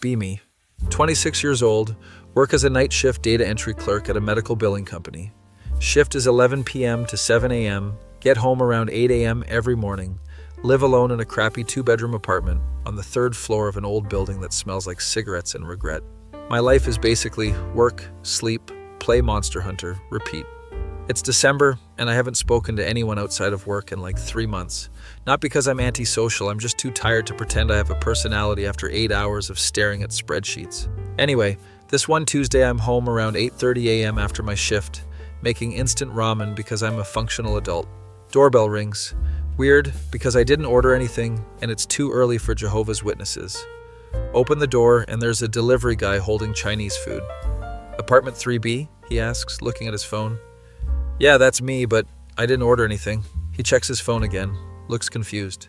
be me. 26 years old, work as a night shift data entry clerk at a medical billing company. Shift is 11 p.m. to 7 a.m., get home around 8 a.m. every morning, live alone in a crappy 2-bedroom apartment on the 3rd floor of an old building that smells like cigarettes and regret. My life is basically work, sleep, play Monster Hunter, repeat. It's December, and I haven't spoken to anyone outside of work in like 3 months. Not because I'm antisocial, I'm just too tired to pretend I have a personality after 8 hours of staring at spreadsheets. Anyway, this one Tuesday I'm home around 8:30 a.m. after my shift, making instant ramen because I'm a functional adult. Doorbell rings. Weird, because I didn't order anything, and it's too early for Jehovah's Witnesses. Open the door, and there's a delivery guy holding Chinese food. Apartment 3B? He asks, looking at his phone. Yeah, that's me, but I didn't order anything. He checks his phone again, looks confused.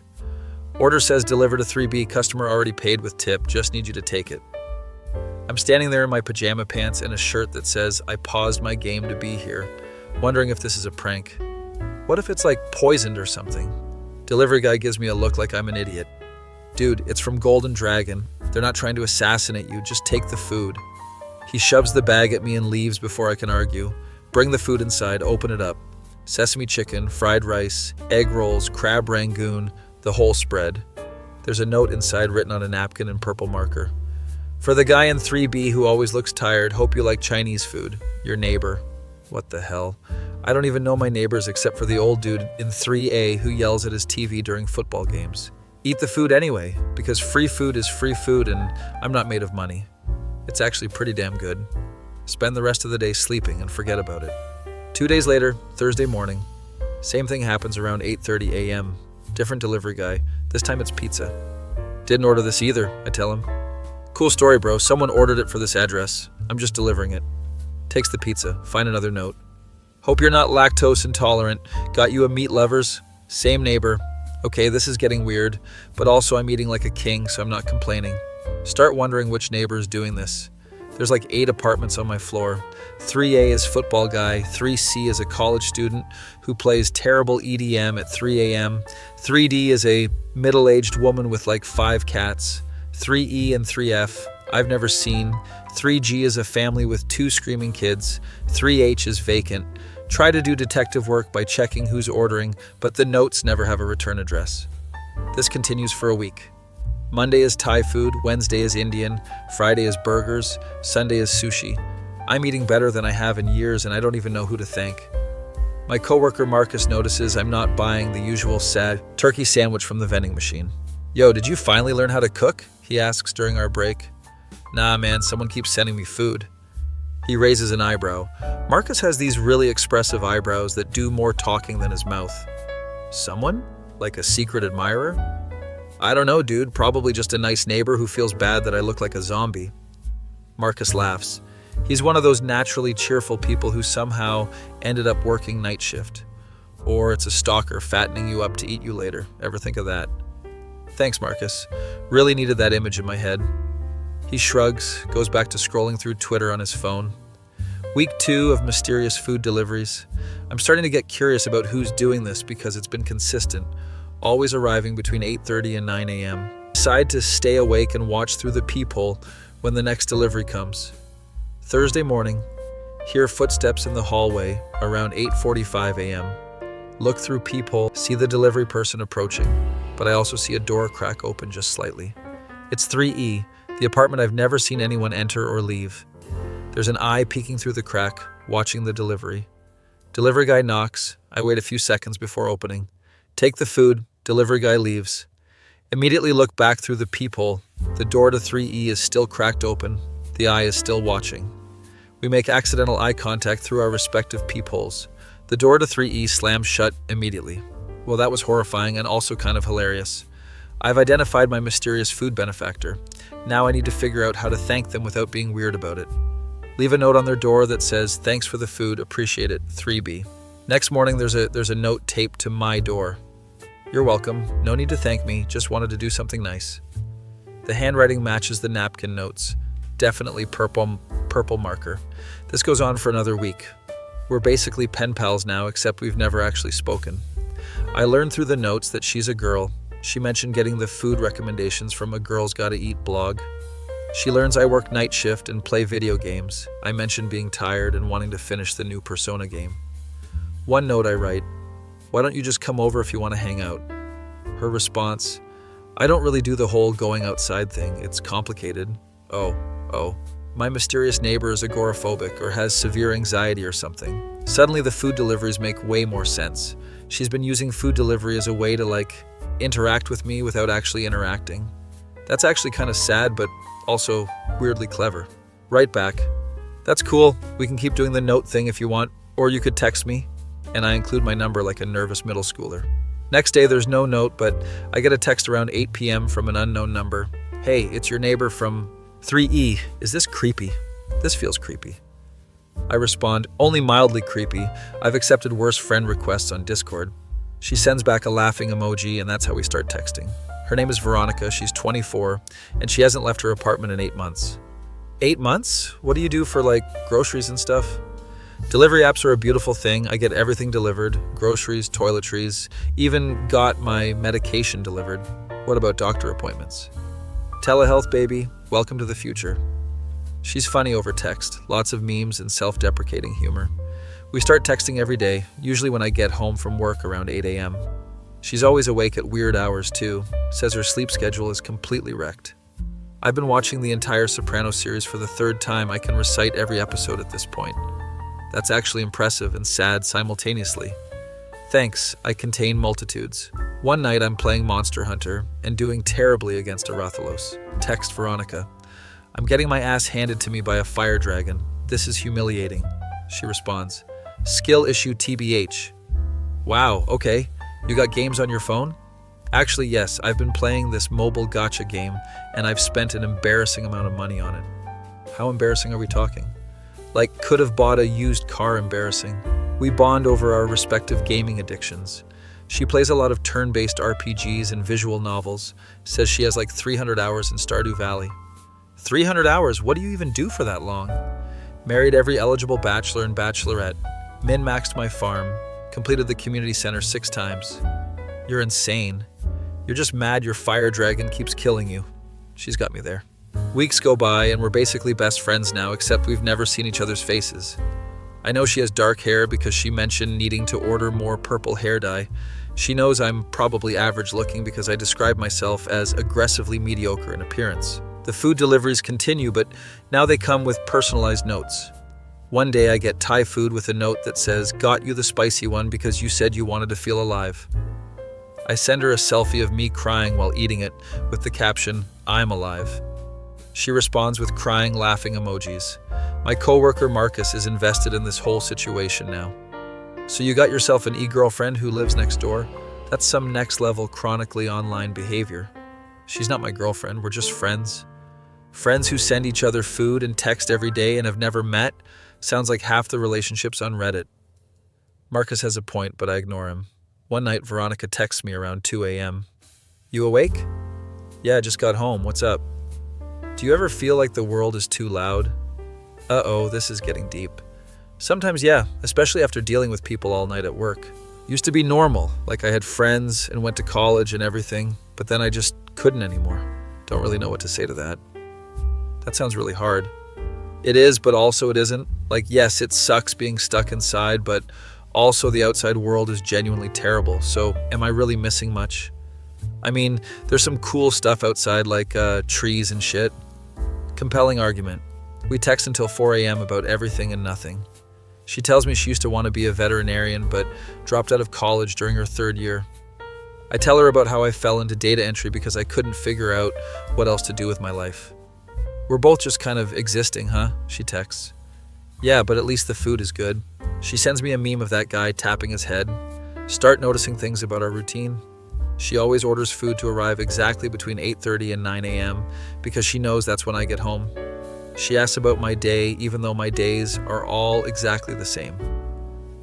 Order says deliver to 3B, customer already paid with tip, just need you to take it. I'm standing there in my pajama pants and a shirt that says I paused my game to be here, wondering if this is a prank. What if it's like poisoned or something? Delivery guy gives me a look like I'm an idiot. Dude, it's from Golden Dragon. They're not trying to assassinate you, just take the food. He shoves the bag at me and leaves before I can argue. Bring the food inside, open it up. Sesame chicken, fried rice, egg rolls, crab rangoon, the whole spread. There's a note inside written on a napkin in purple marker. For the guy in 3B who always looks tired, hope you like Chinese food. Your neighbor. What the hell? I don't even know my neighbors except for the old dude in 3A who yells at his TV during football games. Eat the food anyway, because free food is free food and I'm not made of money. It's actually pretty damn good. Spend the rest of the day sleeping and forget about it. 2 days later, Thursday morning. Same thing happens around 8:30 a.m. Different delivery guy. This time it's pizza. Didn't order this either, I tell him. Cool story, bro. Someone ordered it for this address. I'm just delivering it. Takes the pizza. Find another note. Hope you're not lactose intolerant. Got you a meat lovers. Same neighbor. Okay, this is getting weird, but also I'm eating like a king, so I'm not complaining. Start wondering which neighbor is doing this. There's like 8 apartments on my floor. 3A is football guy, 3C is a college student who plays terrible EDM at 3 a.m. 3D is a middle-aged woman with like 5 cats. 3E and 3F, I've never seen. 3G is a family with 2 screaming kids. 3H is vacant. Try to do detective work by checking who's ordering, but the notes never have a return address. This continues for a week. Monday is Thai food, Wednesday is Indian, Friday is burgers, Sunday is sushi. I'm eating better than I have in years and I don't even know who to thank. My coworker Marcus notices I'm not buying the usual sad turkey sandwich from the vending machine. Yo, did you finally learn how to cook? He asks during our break. Nah, man, someone keeps sending me food. He raises an eyebrow. Marcus has these really expressive eyebrows that do more talking than his mouth. Someone? Like a secret admirer? I don't know, dude. Probably just a nice neighbor who feels bad that I look like a zombie. Marcus laughs. He's one of those naturally cheerful people who somehow ended up working night shift. Or it's a stalker fattening you up to eat you later. Ever think of that? Thanks, Marcus. Really needed that image in my head. He shrugs, goes back to scrolling through Twitter on his phone. Week 2 of mysterious food deliveries. I'm starting to get curious about who's doing this because it's been consistent, always arriving between 8:30 and 9 a.m. Decide to stay awake and watch through the peephole when the next delivery comes. Thursday morning, hear footsteps in the hallway around 8:45 a.m. Look through peephole, see the delivery person approaching, but I also see a door crack open just slightly. It's 3E, the apartment I've never seen anyone enter or leave. There's an eye peeking through the crack, watching the delivery. Delivery guy knocks. I wait a few seconds before opening. Take the food. Delivery guy leaves. Immediately look back through the peephole. The door to 3E is still cracked open. The eye is still watching. We make accidental eye contact through our respective peepholes. The door to 3E slams shut immediately. Well, that was horrifying and also kind of hilarious. I've identified my mysterious food benefactor. Now I need to figure out how to thank them without being weird about it. Leave a note on their door that says, "Thanks for the food, appreciate it, 3B." Next morning, there's a note taped to my door. "You're welcome. No need to thank me. Just wanted to do something nice." The handwriting matches the napkin notes. Definitely purple marker. This goes on for another week. We're basically pen pals now, except we've never actually spoken. I learned through the notes that she's a girl. She mentioned getting the food recommendations from a Girls Gotta Eat blog. She learns I work night shift and play video games. I mention being tired and wanting to finish the new Persona game. One note I write, "Why don't you just come over if you want to hang out?" Her response, "I don't really do the whole going outside thing. It's complicated." Oh. My mysterious neighbor is agoraphobic or has severe anxiety or something. Suddenly the food deliveries make way more sense. She's been using food delivery as a way to interact with me without actually interacting. That's actually kind of sad, but also weirdly clever. Right back, "That's cool. We can keep doing the note thing if you want, or you could text me." And I include my number like a nervous middle schooler. Next day there's no note, but I get a text around 8 p.m. from an unknown number. "Hey, it's your neighbor from 3E. Is this creepy? This feels creepy." I respond, "Only mildly creepy. I've accepted worse friend requests on Discord." She sends back a laughing emoji, and that's how we start texting. Her name is Veronica, she's 24, and she hasn't left her apartment in 8 months. 8 months? What do you do for groceries and stuff? Delivery apps are a beautiful thing. I get everything delivered, groceries, toiletries, even got my medication delivered. What about doctor appointments? Telehealth, baby. Welcome to the future. She's funny over text, lots of memes and self-deprecating humor. We start texting every day, usually when I get home from work around 8 a.m. She's always awake at weird hours too, says her sleep schedule is completely wrecked. I've been watching the entire Sopranos series for the 3rd time. I can recite every episode at this point. That's actually impressive and sad simultaneously. Thanks, I contain multitudes. One night I'm playing Monster Hunter and doing terribly against a Rathalos. Text Veronica, "I'm getting my ass handed to me by a fire dragon. This is humiliating." She responds, "Skill issue TBH. Wow, okay. You got games on your phone?" Actually, yes, I've been playing this mobile gacha game and I've spent an embarrassing amount of money on it. How embarrassing are we talking? Could have bought a used car embarrassing. We bond over our respective gaming addictions. She plays a lot of turn-based RPGs and visual novels, says she has 300 hours in Stardew Valley. 300 hours? What do you even do for that long? Married every eligible bachelor and bachelorette, min-maxed my farm, completed the community center 6 times. You're insane. You're just mad your fire dragon keeps killing you. She's got me there. Weeks go by and we're basically best friends now, except we've never seen each other's faces. I know she has dark hair because she mentioned needing to order more purple hair dye. She knows I'm probably average looking because I describe myself as aggressively mediocre in appearance. The food deliveries continue, but now they come with personalized notes. One day I get Thai food with a note that says, "Got you the spicy one because you said you wanted to feel alive." I send her a selfie of me crying while eating it with the caption, "I'm alive." She responds with crying, laughing emojis. My coworker Marcus is invested in this whole situation now. "So you got yourself an e-girlfriend who lives next door? That's some next level chronically online behavior." She's not my girlfriend, we're just friends. Friends who send each other food and text every day and have never met? Sounds like half the relationships on Reddit. Marcus has a point, but I ignore him. One night Veronica texts me around 2 a.m. "You awake?" "Yeah, just got home. What's up?" "Do you ever feel like the world is too loud?" Uh-oh, this is getting deep. Sometimes, yeah, especially after dealing with people all night at work. Used to be normal, like I had friends and went to college and everything, but then I just couldn't anymore. Don't really know what to say to that. That sounds really hard. It is, but also it isn't. Yes, it sucks being stuck inside, but also the outside world is genuinely terrible. So am I really missing much? I mean, there's some cool stuff outside trees and shit. Compelling argument. We text until 4 a.m. about everything and nothing. She tells me she used to want to be a veterinarian, but dropped out of college during her 3rd year. I tell her about how I fell into data entry because I couldn't figure out what else to do with my life. "We're both just kind of existing, huh?" she texts. "Yeah, but at least the food is good." She sends me a meme of that guy tapping his head. Start noticing things about our routine. She always orders food to arrive exactly between 8:30 and 9 a.m. because she knows that's when I get home. She asks about my day, even though my days are all exactly the same.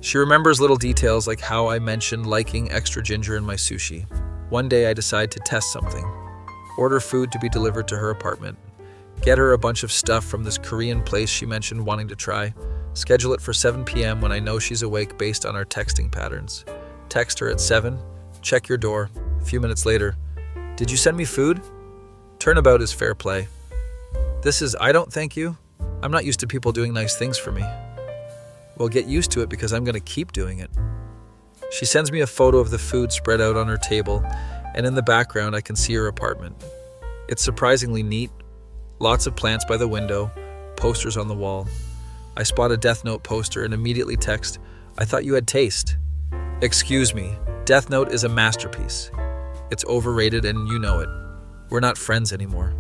She remembers little details like how I mentioned liking extra ginger in my sushi. One day I decide to test something. Order food to be delivered to her apartment. Get her a bunch of stuff from this Korean place she mentioned wanting to try. Schedule it for 7 p.m. when I know she's awake based on our texting patterns. Text her at 7. Check your door. A few minutes later. "Did you send me food?" Turnabout is fair play. I don't thank you. I'm not used to people doing nice things for me. Well, get used to it because I'm going to keep doing it. She sends me a photo of the food spread out on her table, and in the background I can see her apartment. It's surprisingly neat. Lots of plants by the window, posters on the wall. I spot a Death Note poster and immediately text, "I thought you had taste." Excuse me, Death Note is a masterpiece. It's overrated and you know it. We're not friends anymore.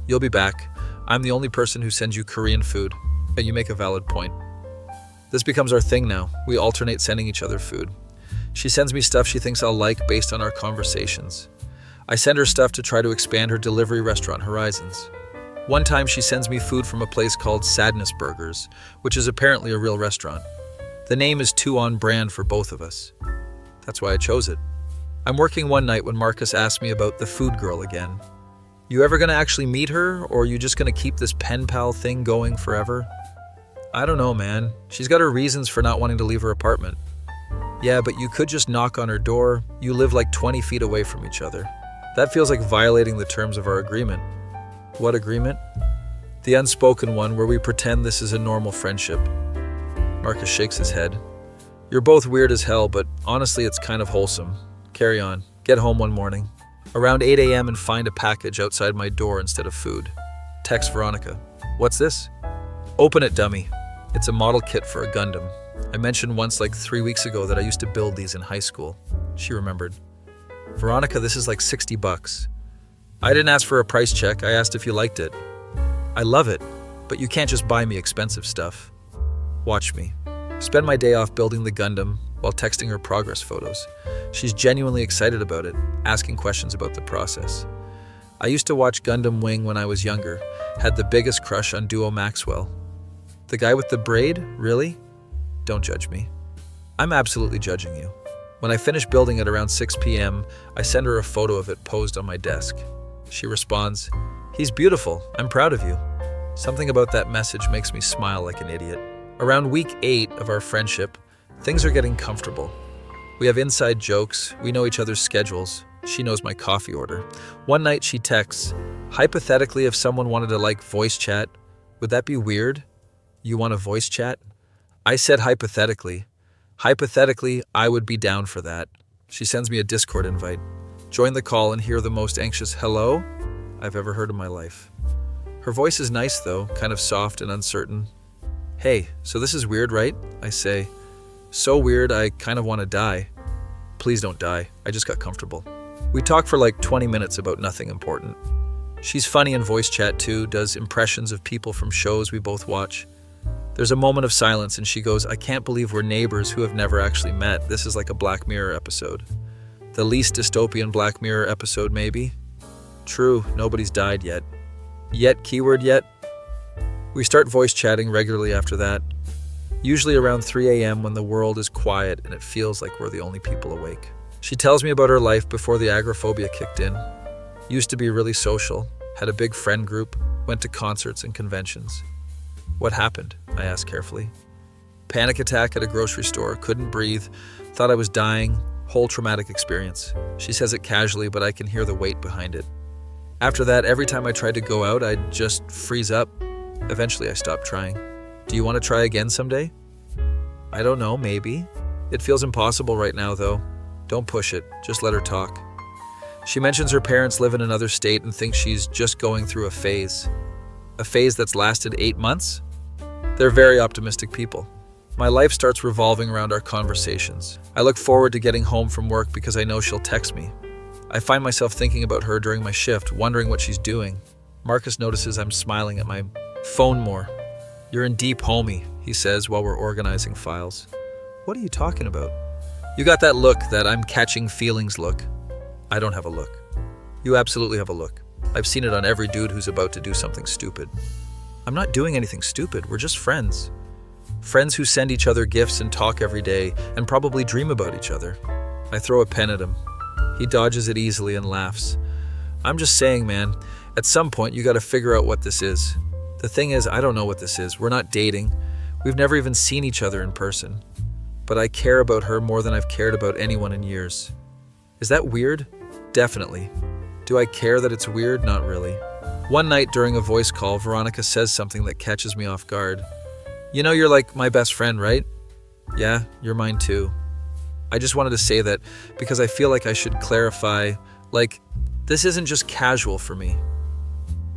You'll be back. I'm the only person who sends you Korean food. And you make a valid point. This becomes our thing now. We alternate sending each other food. She sends me stuff she thinks I'll like based on our conversations. I send her stuff to try to expand her delivery restaurant horizons. One time she sends me food from a place called Sadness Burgers, which is apparently a real restaurant. The name is too on brand for both of us. That's why I chose it. I'm working one night when Marcus asked me about the food girl again. You ever gonna actually meet her, or are you just gonna keep this pen pal thing going forever? I don't know, man. She's got her reasons for not wanting to leave her apartment. Yeah, but you could just knock on her door. You live like 20 feet away from each other. That feels like violating the terms of our agreement. What agreement? The unspoken one where we pretend this is a normal friendship. Marcus shakes his head. You're both weird as hell, but honestly it's kind of wholesome. Carry on. Get home one morning. Around 8 a.m. and find a package outside my door instead of food. Text Veronica. What's this? Open it, dummy. It's a model kit for a Gundam. I mentioned once like 3 weeks ago that I used to build these in high school. She remembered. Veronica, this is like $60. I didn't ask for a price check. I asked if you liked it. I love it, but you can't just buy me expensive stuff. Watch me. Spend my day off building the Gundam while texting her progress photos. She's genuinely excited about it, asking questions about the process. I used to watch Gundam Wing when I was younger, had the biggest crush on Duo Maxwell. The guy with the braid? Really? Don't judge me. I'm absolutely judging you. When I finish building it around 6 p.m., I send her a photo of it posed on my desk. She responds, "He's beautiful. I'm proud of you." Something about that message makes me smile like an idiot. Around week 8 of our friendship, things are getting comfortable. We have inside jokes, we know each other's schedules. She knows my coffee order. One night she texts, "Hypothetically, if someone wanted to voice chat, would that be weird? You want a voice chat?" I said hypothetically. Hypothetically, I would be down for that. She sends me a Discord invite. Join the call and hear the most anxious hello I've ever heard in my life. Her voice is nice though, kind of soft and uncertain. "Hey, so this is weird, right?" I say. "So weird, I kind of want to die." "Please don't die. I just got comfortable." We talk for like 20 minutes about nothing important. She's funny in voice chat too, does impressions of people from shows we both watch. There's a moment of silence and she goes, "I can't believe we're neighbors who have never actually met. This is like a Black Mirror episode." The least dystopian Black Mirror episode, maybe? True, nobody's died yet. Yet, keyword yet? We start voice chatting regularly after that. Usually around 3 a.m. when the world is quiet and it feels like we're the only people awake. She tells me about her life before the agoraphobia kicked in. Used to be really social, had a big friend group, went to concerts and conventions. What happened? I asked carefully. Panic attack at a grocery store, couldn't breathe, thought I was dying, whole traumatic experience. She says it casually, but I can hear the weight behind it. After that, every time I tried to go out, I'd just freeze up. Eventually, I stopped trying. Do you want to try again someday? I don't know, maybe. It feels impossible right now, though. Don't push it, just let her talk. She mentions her parents live in another state and thinks she's just going through a phase. A phase that's lasted 8 months? They're very optimistic people. My life starts revolving around our conversations. I look forward to getting home from work because I know she'll text me. I find myself thinking about her during my shift, wondering what she's doing. Marcus notices I'm smiling at my phone more. You're in deep, homie, he says while we're organizing files. What are you talking about? You got that look, that I'm catching feelings look. I don't have a look. You absolutely have a look. I've seen it on every dude who's about to do something stupid. I'm not doing anything stupid, we're just friends. Friends who send each other gifts and talk every day and probably dream about each other. I throw a pen at him. He dodges it easily and laughs. I'm just saying, man, at some point you gotta figure out what this is. The thing is, I don't know what this is. We're not dating. We've never even seen each other in person. But I care about her more than I've cared about anyone in years. Is that weird? Definitely. Do I care that it's weird? Not really. One night during a voice call, Veronica says something that catches me off guard. You know you're like my best friend, right? Yeah, you're mine too. I just wanted to say that because I feel like I should clarify, this isn't just casual for me.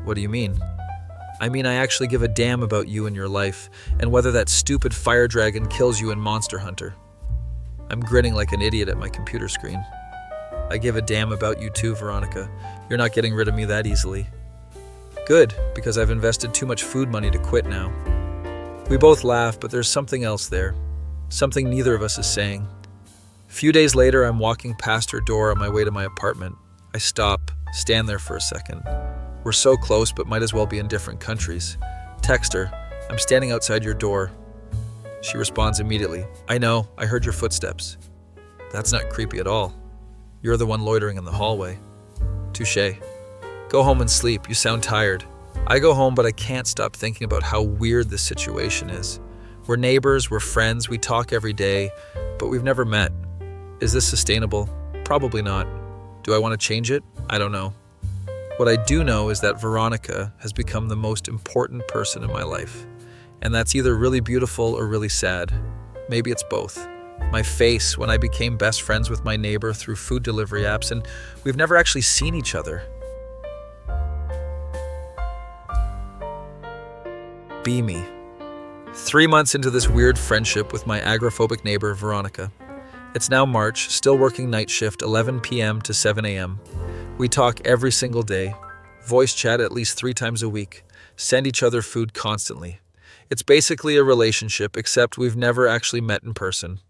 What do you mean? I mean, I actually give a damn about you and your life, and whether that stupid fire dragon kills you in Monster Hunter. I'm grinning like an idiot at my computer screen. I give a damn about you too, Veronica. You're not getting rid of me that easily. Good, because I've invested too much food money to quit now. We both laugh, but there's something else there. Something neither of us is saying. A few days later, I'm walking past her door on my way to my apartment. I stop, stand there for a second. We're so close, but might as well be in different countries. Text her, I'm standing outside your door. She responds immediately, I know, I heard your footsteps. That's not creepy at all. You're the one loitering in the hallway. Touché. Go home and sleep, you sound tired. I go home, but I can't stop thinking about how weird this situation is. We're neighbors, we're friends, we talk every day, but we've never met. Is this sustainable? Probably not. Do I want to change it? I don't know. What I do know is that Veronica has become the most important person in my life. And that's either really beautiful or really sad. Maybe it's both. My face when I became best friends with my neighbor through food delivery apps, and we've never actually seen each other. Be me. 3 months into this weird friendship with my agoraphobic neighbor, Veronica. It's now March, still working night shift 11 p.m. to 7 a.m. We talk every single day, voice chat at least 3 times a week, send each other food constantly. It's basically a relationship, except we've never actually met in person.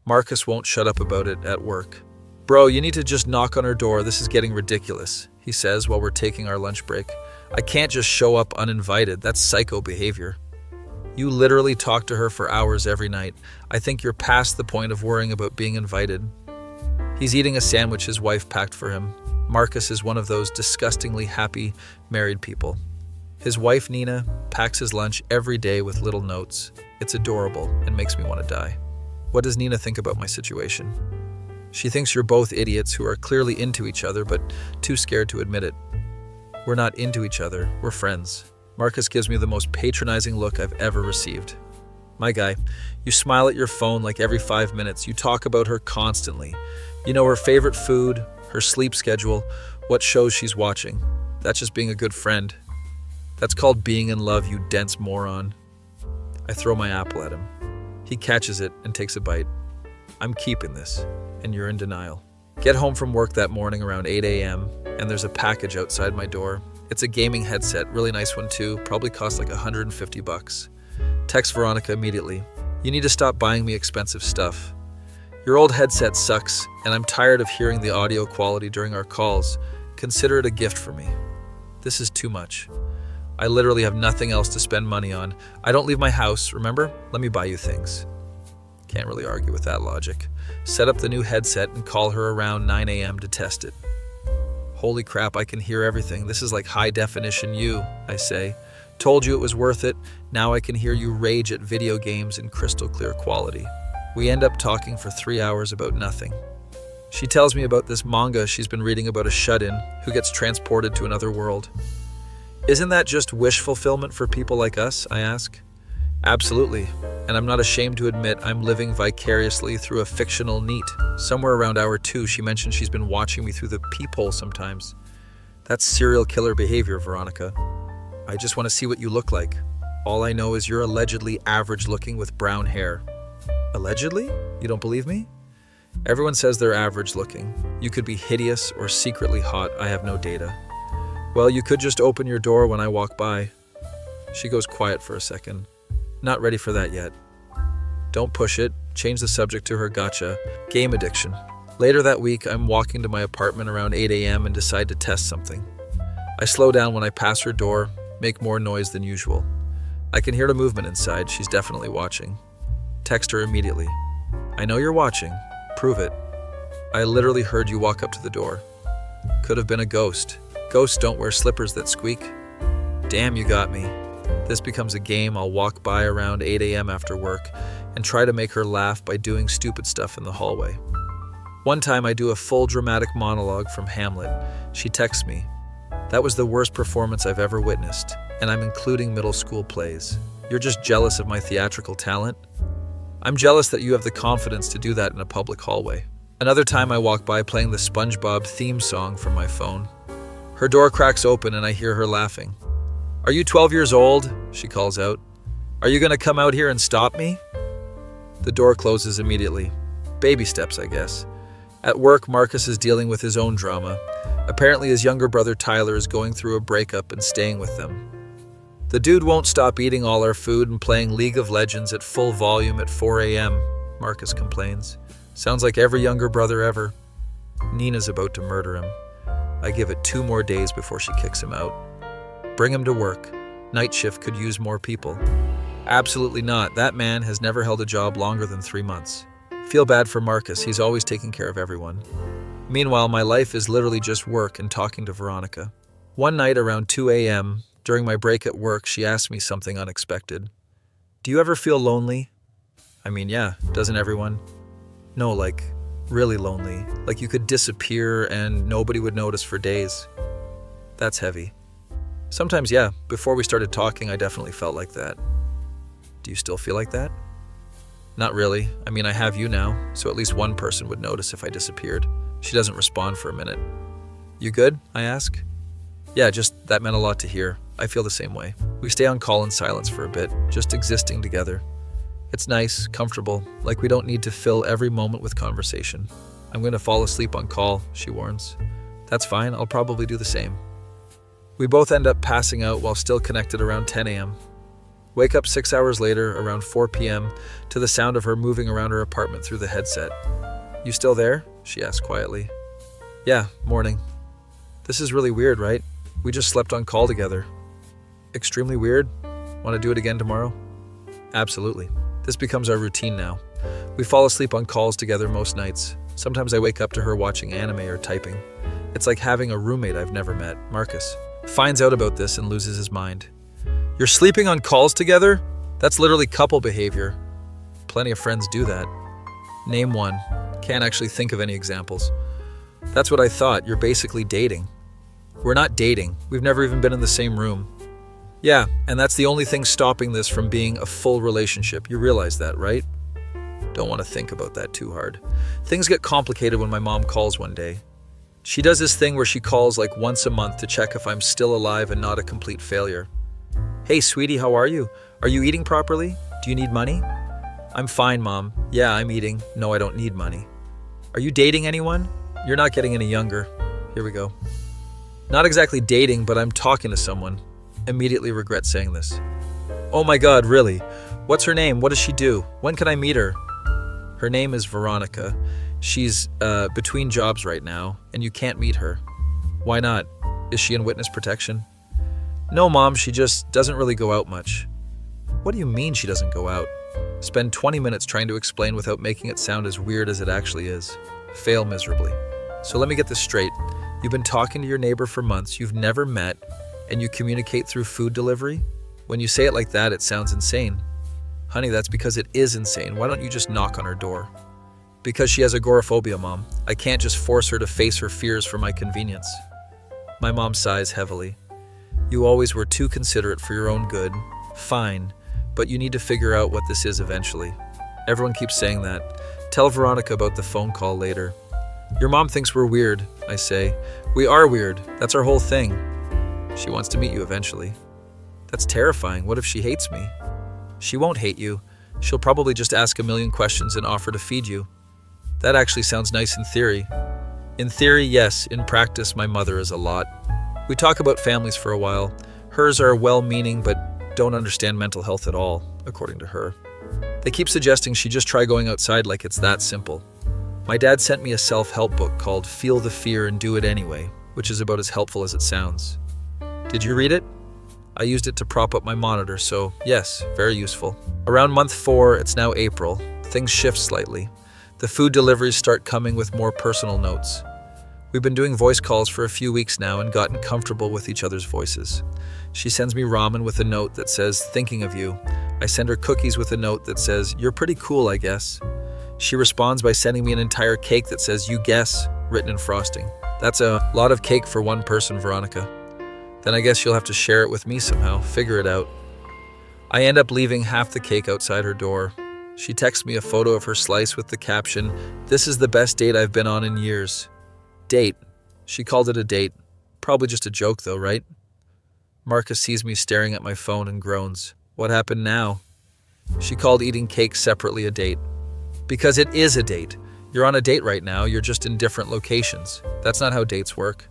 Marcus won't shut up about it at work. Bro, you need to just knock on her door, this is getting ridiculous, he says while we're taking our lunch break. I can't just show up uninvited, that's psycho behavior. You literally talk to her for hours every night. I think you're past the point of worrying about being invited. He's eating a sandwich his wife packed for him. Marcus is one of those disgustingly happy married people. His wife, Nina, packs his lunch every day with little notes. It's adorable and makes me want to die. What does Nina think about my situation? She thinks you're both idiots who are clearly into each other but too scared to admit it. We're not into each other, we're friends. Marcus gives me the most patronizing look I've ever received. My guy, you smile at your phone like every 5 minutes. You talk about her constantly. You know her favorite food, her sleep schedule, what shows she's watching. That's just being a good friend. That's called being in love, you dense moron. I throw my apple at him. He catches it and takes a bite. I'm keeping this, and you're in denial. Get home from work that morning around 8 a.m., and there's a package outside my door. It's a gaming headset, really nice one too, probably cost like $150. Text Veronica immediately. You need to stop buying me expensive stuff. Your old headset sucks, and I'm tired of hearing the audio quality during our calls. Consider it a gift for me. This is too much. I literally have nothing else to spend money on. I don't leave my house, remember? Let me buy you things. Can't really argue with that logic. Set up the new headset and call her around 9 a.m. to test it. Holy crap, I can hear everything. This is like high definition you, I say. Told you it was worth it. Now I can hear you rage at video games in crystal clear quality. We end up talking for 3 hours about nothing. She tells me about this manga she's been reading about a shut-in who gets transported to another world. Isn't that just wish fulfillment for people like us, I ask? Absolutely, and I'm not ashamed to admit I'm living vicariously through a fictional NEET. Somewhere around hour 2, she mentioned she's been watching me through the peephole sometimes. That's serial killer behavior, Veronica. I just want to see what you look like. All I know is you're allegedly average looking with brown hair. Allegedly? You don't believe me? Everyone says they're average looking. You could be hideous or secretly hot, I have no data. Well, you could just open your door when I walk by. She goes quiet for a second. Not ready for that yet. Don't push it. Change the subject to her gotcha. Game addiction. Later that week, I'm walking to my apartment around 8 a.m. and decide to test something. I slow down when I pass her door, make more noise than usual. I can hear the movement inside. She's definitely watching. Text her immediately. I know you're watching. Prove it. I literally heard you walk up to the door. Could have been a ghost. Ghosts don't wear slippers that squeak. Damn, you got me. This becomes a game. I'll walk by around 8 a.m. after work and try to make her laugh by doing stupid stuff in the hallway. One time I do a full dramatic monologue from Hamlet. She texts me, That was the worst performance I've ever witnessed, and I'm including middle school plays. You're just jealous of my theatrical talent? I'm jealous that you have the confidence to do that in a public hallway. Another time I walk by playing the SpongeBob theme song from my phone. Her door cracks open and I hear her laughing. "Are you 12 years old?" she calls out. "Are you gonna come out here and stop me?" The door closes immediately. Baby steps, I guess. At work, Marcus is dealing with his own drama. Apparently his younger brother Tyler is going through a breakup and staying with them. The dude won't stop eating all our food and playing League of Legends at full volume at 4 a.m., Marcus complains. Sounds like every younger brother ever. Nina's about to murder him. I give it 2 more days before she kicks him out. Bring him to work. Night shift could use more people. Absolutely not. That man has never held a job longer than 3 months. Feel bad for Marcus. He's always taking care of everyone. Meanwhile, my life is literally just work and talking to Veronica. One night around 2 a.m., during my break at work, she asked me something unexpected. "Do you ever feel lonely?" I mean, yeah, doesn't everyone? No, like, really lonely. Like you could disappear and nobody would notice for days. That's heavy. Sometimes, yeah, before we started talking, I definitely felt like that. Do you still feel like that? Not really. I mean, I have you now, so at least one person would notice if I disappeared. She doesn't respond for a minute. "You good?" I ask. Yeah, just that meant a lot to hear. I feel the same way. We stay on call in silence for a bit, just existing together. It's nice, comfortable, like we don't need to fill every moment with conversation. "I'm going to fall asleep on call," she warns. That's fine, I'll probably do the same. We both end up passing out while still connected around 10 a.m. Wake up 6 hours later, around 4 p.m., to the sound of her moving around her apartment through the headset. "You still there?" she asks quietly. "Yeah, morning." "This is really weird, right? We just slept on call together." "Extremely weird. Want to do it again tomorrow?" "Absolutely. This becomes our routine now. We fall asleep on calls together most nights. Sometimes I wake up to her watching anime or typing. It's like having a roommate I've never met, Marcus. Finds out about this and loses his mind. "You're sleeping on calls together? That's literally couple behavior." "Plenty of friends do that." "Name one." Can't actually think of any examples. "That's what I thought. You're basically dating." "We're not dating. We've never even been in the same room." "Yeah, and that's the only thing stopping this from being a full relationship. You realize that, right?" Don't want to think about that too hard. Things get complicated when my mom calls one day. She does this thing where she calls like once a month to check if I'm still alive and not a complete failure. "Hey, sweetie, how are you? Are you eating properly? Do you need money?" "I'm fine, Mom. Yeah, I'm eating. No, I don't need money." "Are you dating anyone?" "You're not getting any younger." Here we go. "Not exactly dating, but I'm talking to someone." Immediately regret saying this. "Oh my God, really? What's her name? What does she do? When can I meet her?" Her name is Veronica. She's between jobs right now, and you can't meet her. "Why not? Is she in witness protection?" "No, Mom, she just doesn't really go out much." "What do you mean she doesn't go out?" Spend 20 minutes trying to explain without making it sound as weird as it actually is. Fail miserably. "So let me get this straight. You've been talking to your neighbor for months, you've never met, and you communicate through food delivery? When you say it like that, it sounds insane." "Honey, that's because it is insane. Why don't you just knock on her door?" "Because she has agoraphobia, Mom. I can't just force her to face her fears for my convenience." My mom sighs heavily. "You always were too considerate for your own good. Fine, but you need to figure out what this is eventually." Everyone keeps saying that. "Tell Veronica about the phone call later." "Your mom thinks we're weird," I say. "We are weird. That's our whole thing." "She wants to meet you eventually." "That's terrifying. What if she hates me?" "She won't hate you. She'll probably just ask a million questions and offer to feed you." That actually sounds nice in theory. In theory, yes. In practice, my mother is a lot. We talk about families for a while. Hers are well-meaning but don't understand mental health at all, according to her. They keep suggesting she just try going outside like it's that simple. My dad sent me a self-help book called Feel the Fear and Do It Anyway, which is about as helpful as it sounds. Did you read it? I used it to prop up my monitor, so yes, very useful. Around month 4, it's now April, things shift slightly. The food deliveries start coming with more personal notes. We've been doing voice calls for a few weeks now and gotten comfortable with each other's voices. She sends me ramen with a note that says, "Thinking of you." I send her cookies with a note that says, "You're pretty cool, I guess." She responds by sending me an entire cake that says, "You guess," written in frosting. That's a lot of cake for one person, Veronica. Then I guess you'll have to share it with me somehow, figure it out. I end up leaving half the cake outside her door. She texts me a photo of her slice with the caption, "This is the best date I've been on in years." Date. She called it a date. Probably just a joke though, right? Marcus sees me staring at my phone and groans. What happened now? She called eating cake separately a date. Because it is a date. You're on a date right now, you're just in different locations. That's not how dates work.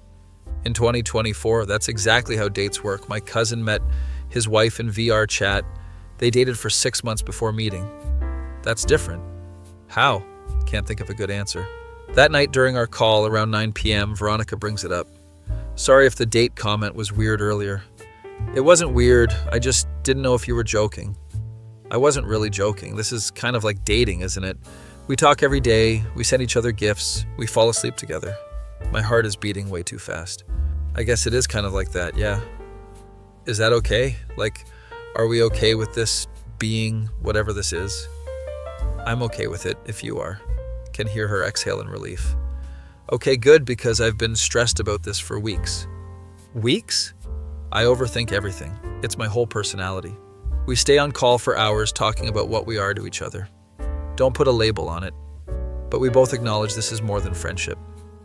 In 2024, that's exactly how dates work. My cousin met his wife in VR chat. They dated for 6 months before meeting. That's different. How? Can't think of a good answer. That night during our call around 9 p.m., Veronica brings it up. Sorry if the date comment was weird earlier. It wasn't weird, I just didn't know if you were joking. I wasn't really joking. This is kind of like dating, isn't it? We talk every day, we send each other gifts, we fall asleep together. My heart is beating way too fast. I guess it is kind of like that, yeah. Is that okay? Like, are we okay with this being whatever this is? I'm okay with it, if you are. Can hear her exhale in relief. Okay, good, because I've been stressed about this for weeks. Weeks? I overthink everything. It's my whole personality. We stay on call for hours talking about what we are to each other. Don't put a label on it. But we both acknowledge this is more than friendship.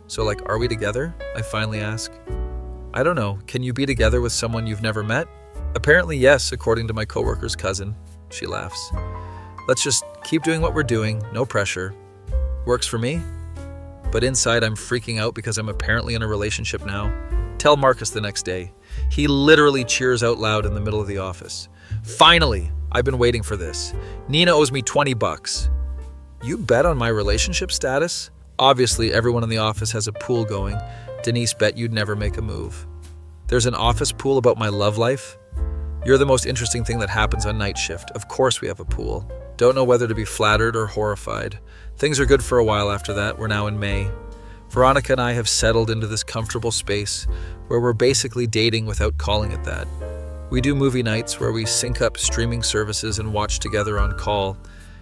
So like, are we together? I finally ask. I don't know. Can you be together with someone you've never met? Apparently yes, according to my coworker's cousin. She laughs. Let's just keep doing what we're doing. No pressure. Works for me? But inside I'm freaking out because I'm apparently in a relationship now. Tell Marcus the next day. He literally cheers out loud in the middle of the office. Finally! I've been waiting for this. Nina owes me $20. You bet on my relationship status? Obviously, everyone in the office has a pool going. Denise bet you'd never make a move. There's an office pool about my love life? You're the most interesting thing that happens on night shift. Of course we have a pool. Don't know whether to be flattered or horrified. Things are good for a while after that. We're now in May. Veronica and I have settled into this comfortable space where we're basically dating without calling it that. We do movie nights where we sync up streaming services and watch together on call.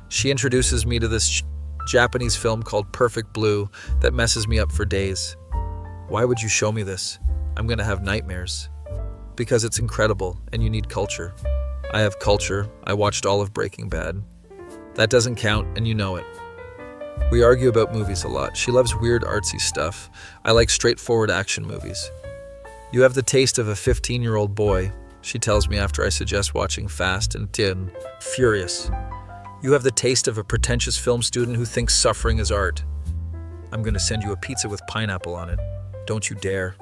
She introduces me to this Japanese film called Perfect Blue that messes me up for days. Why would you show me this? I'm going to have nightmares. Because it's incredible and you need culture. I have culture. I watched all of Breaking Bad. That doesn't count and you know it. We argue about movies a lot. She loves weird artsy stuff. I like straightforward action movies. You have the taste of a 15-year-old boy, she tells me after I suggest watching Fast and Furious. You have the taste of a pretentious film student who thinks suffering is art. I'm going to send you a pizza with pineapple on it. Don't you dare.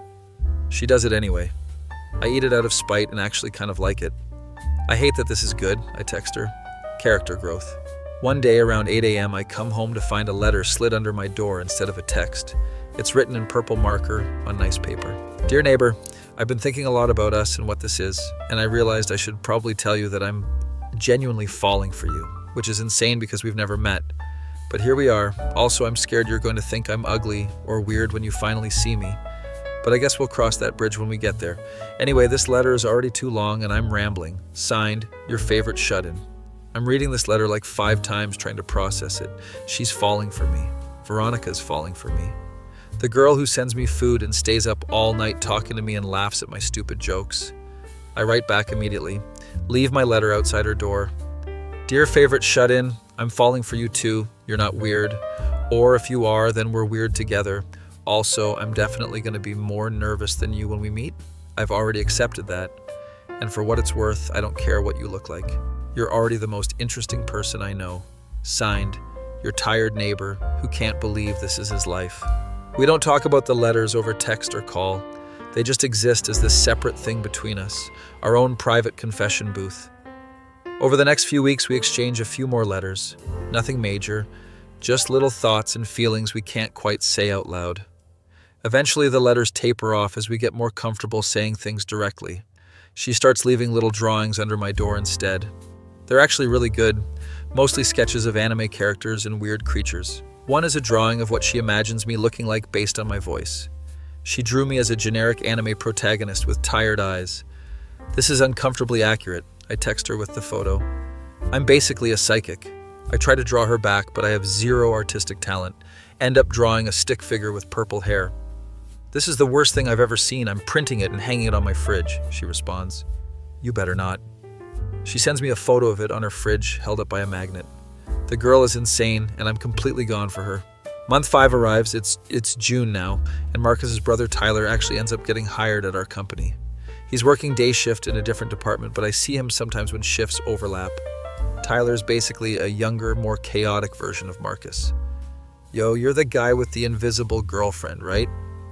She does it anyway. I eat it out of spite and actually kind of like it. I hate that this is good, I text her. Character growth. One day around 8 a.m. I come home to find a letter slid under my door instead of a text. It's written in purple marker on nice paper. Dear neighbor, I've been thinking a lot about us and what this is, and I realized I should probably tell you that I'm genuinely falling for you, which is insane because we've never met. But here we are. Also, I'm scared you're going to think I'm ugly or weird when you finally see me. But I guess we'll cross that bridge when we get there. Anyway, this letter is already too long and I'm rambling. Signed, your favorite shut-in. I'm reading this letter like 5 times trying to process it. She's falling for me. Veronica's falling for me. The girl who sends me food and stays up all night talking to me and laughs at my stupid jokes. I write back immediately. Leave my letter outside her door. Dear favorite shut-in, I'm falling for you too. You're not weird. Or if you are, then we're weird together. Also, I'm definitely going to be more nervous than you when we meet. I've already accepted that. And for what it's worth, I don't care what you look like. You're already the most interesting person I know. Signed, your tired neighbor who can't believe this is his life. We don't talk about the letters over text or call. They just exist as this separate thing between us, our own private confession booth. Over the next few weeks, we exchange a few more letters. Nothing major, just little thoughts and feelings we can't quite say out loud. Eventually, the letters taper off as we get more comfortable saying things directly. She starts leaving little drawings under my door instead. They're actually really good, mostly sketches of anime characters and weird creatures. One is a drawing of what she imagines me looking like based on my voice. She drew me as a generic anime protagonist with tired eyes. This is uncomfortably accurate, I text her with the photo. I'm basically a psychic. I try to draw her back, but I have zero artistic talent. End up drawing a stick figure with purple hair. This is the worst thing I've ever seen. I'm printing it and hanging it on my fridge, she responds. You better not. She sends me a photo of it on her fridge, held up by a magnet. The girl is insane, and I'm completely gone for her. Month 5 arrives, it's June now, and Marcus's brother Tyler actually ends up getting hired at our company. He's working day shift in a different department, but I see him sometimes when shifts overlap. Tyler's basically a younger, more chaotic version of Marcus. Yo, you're the guy with the invisible girlfriend, right?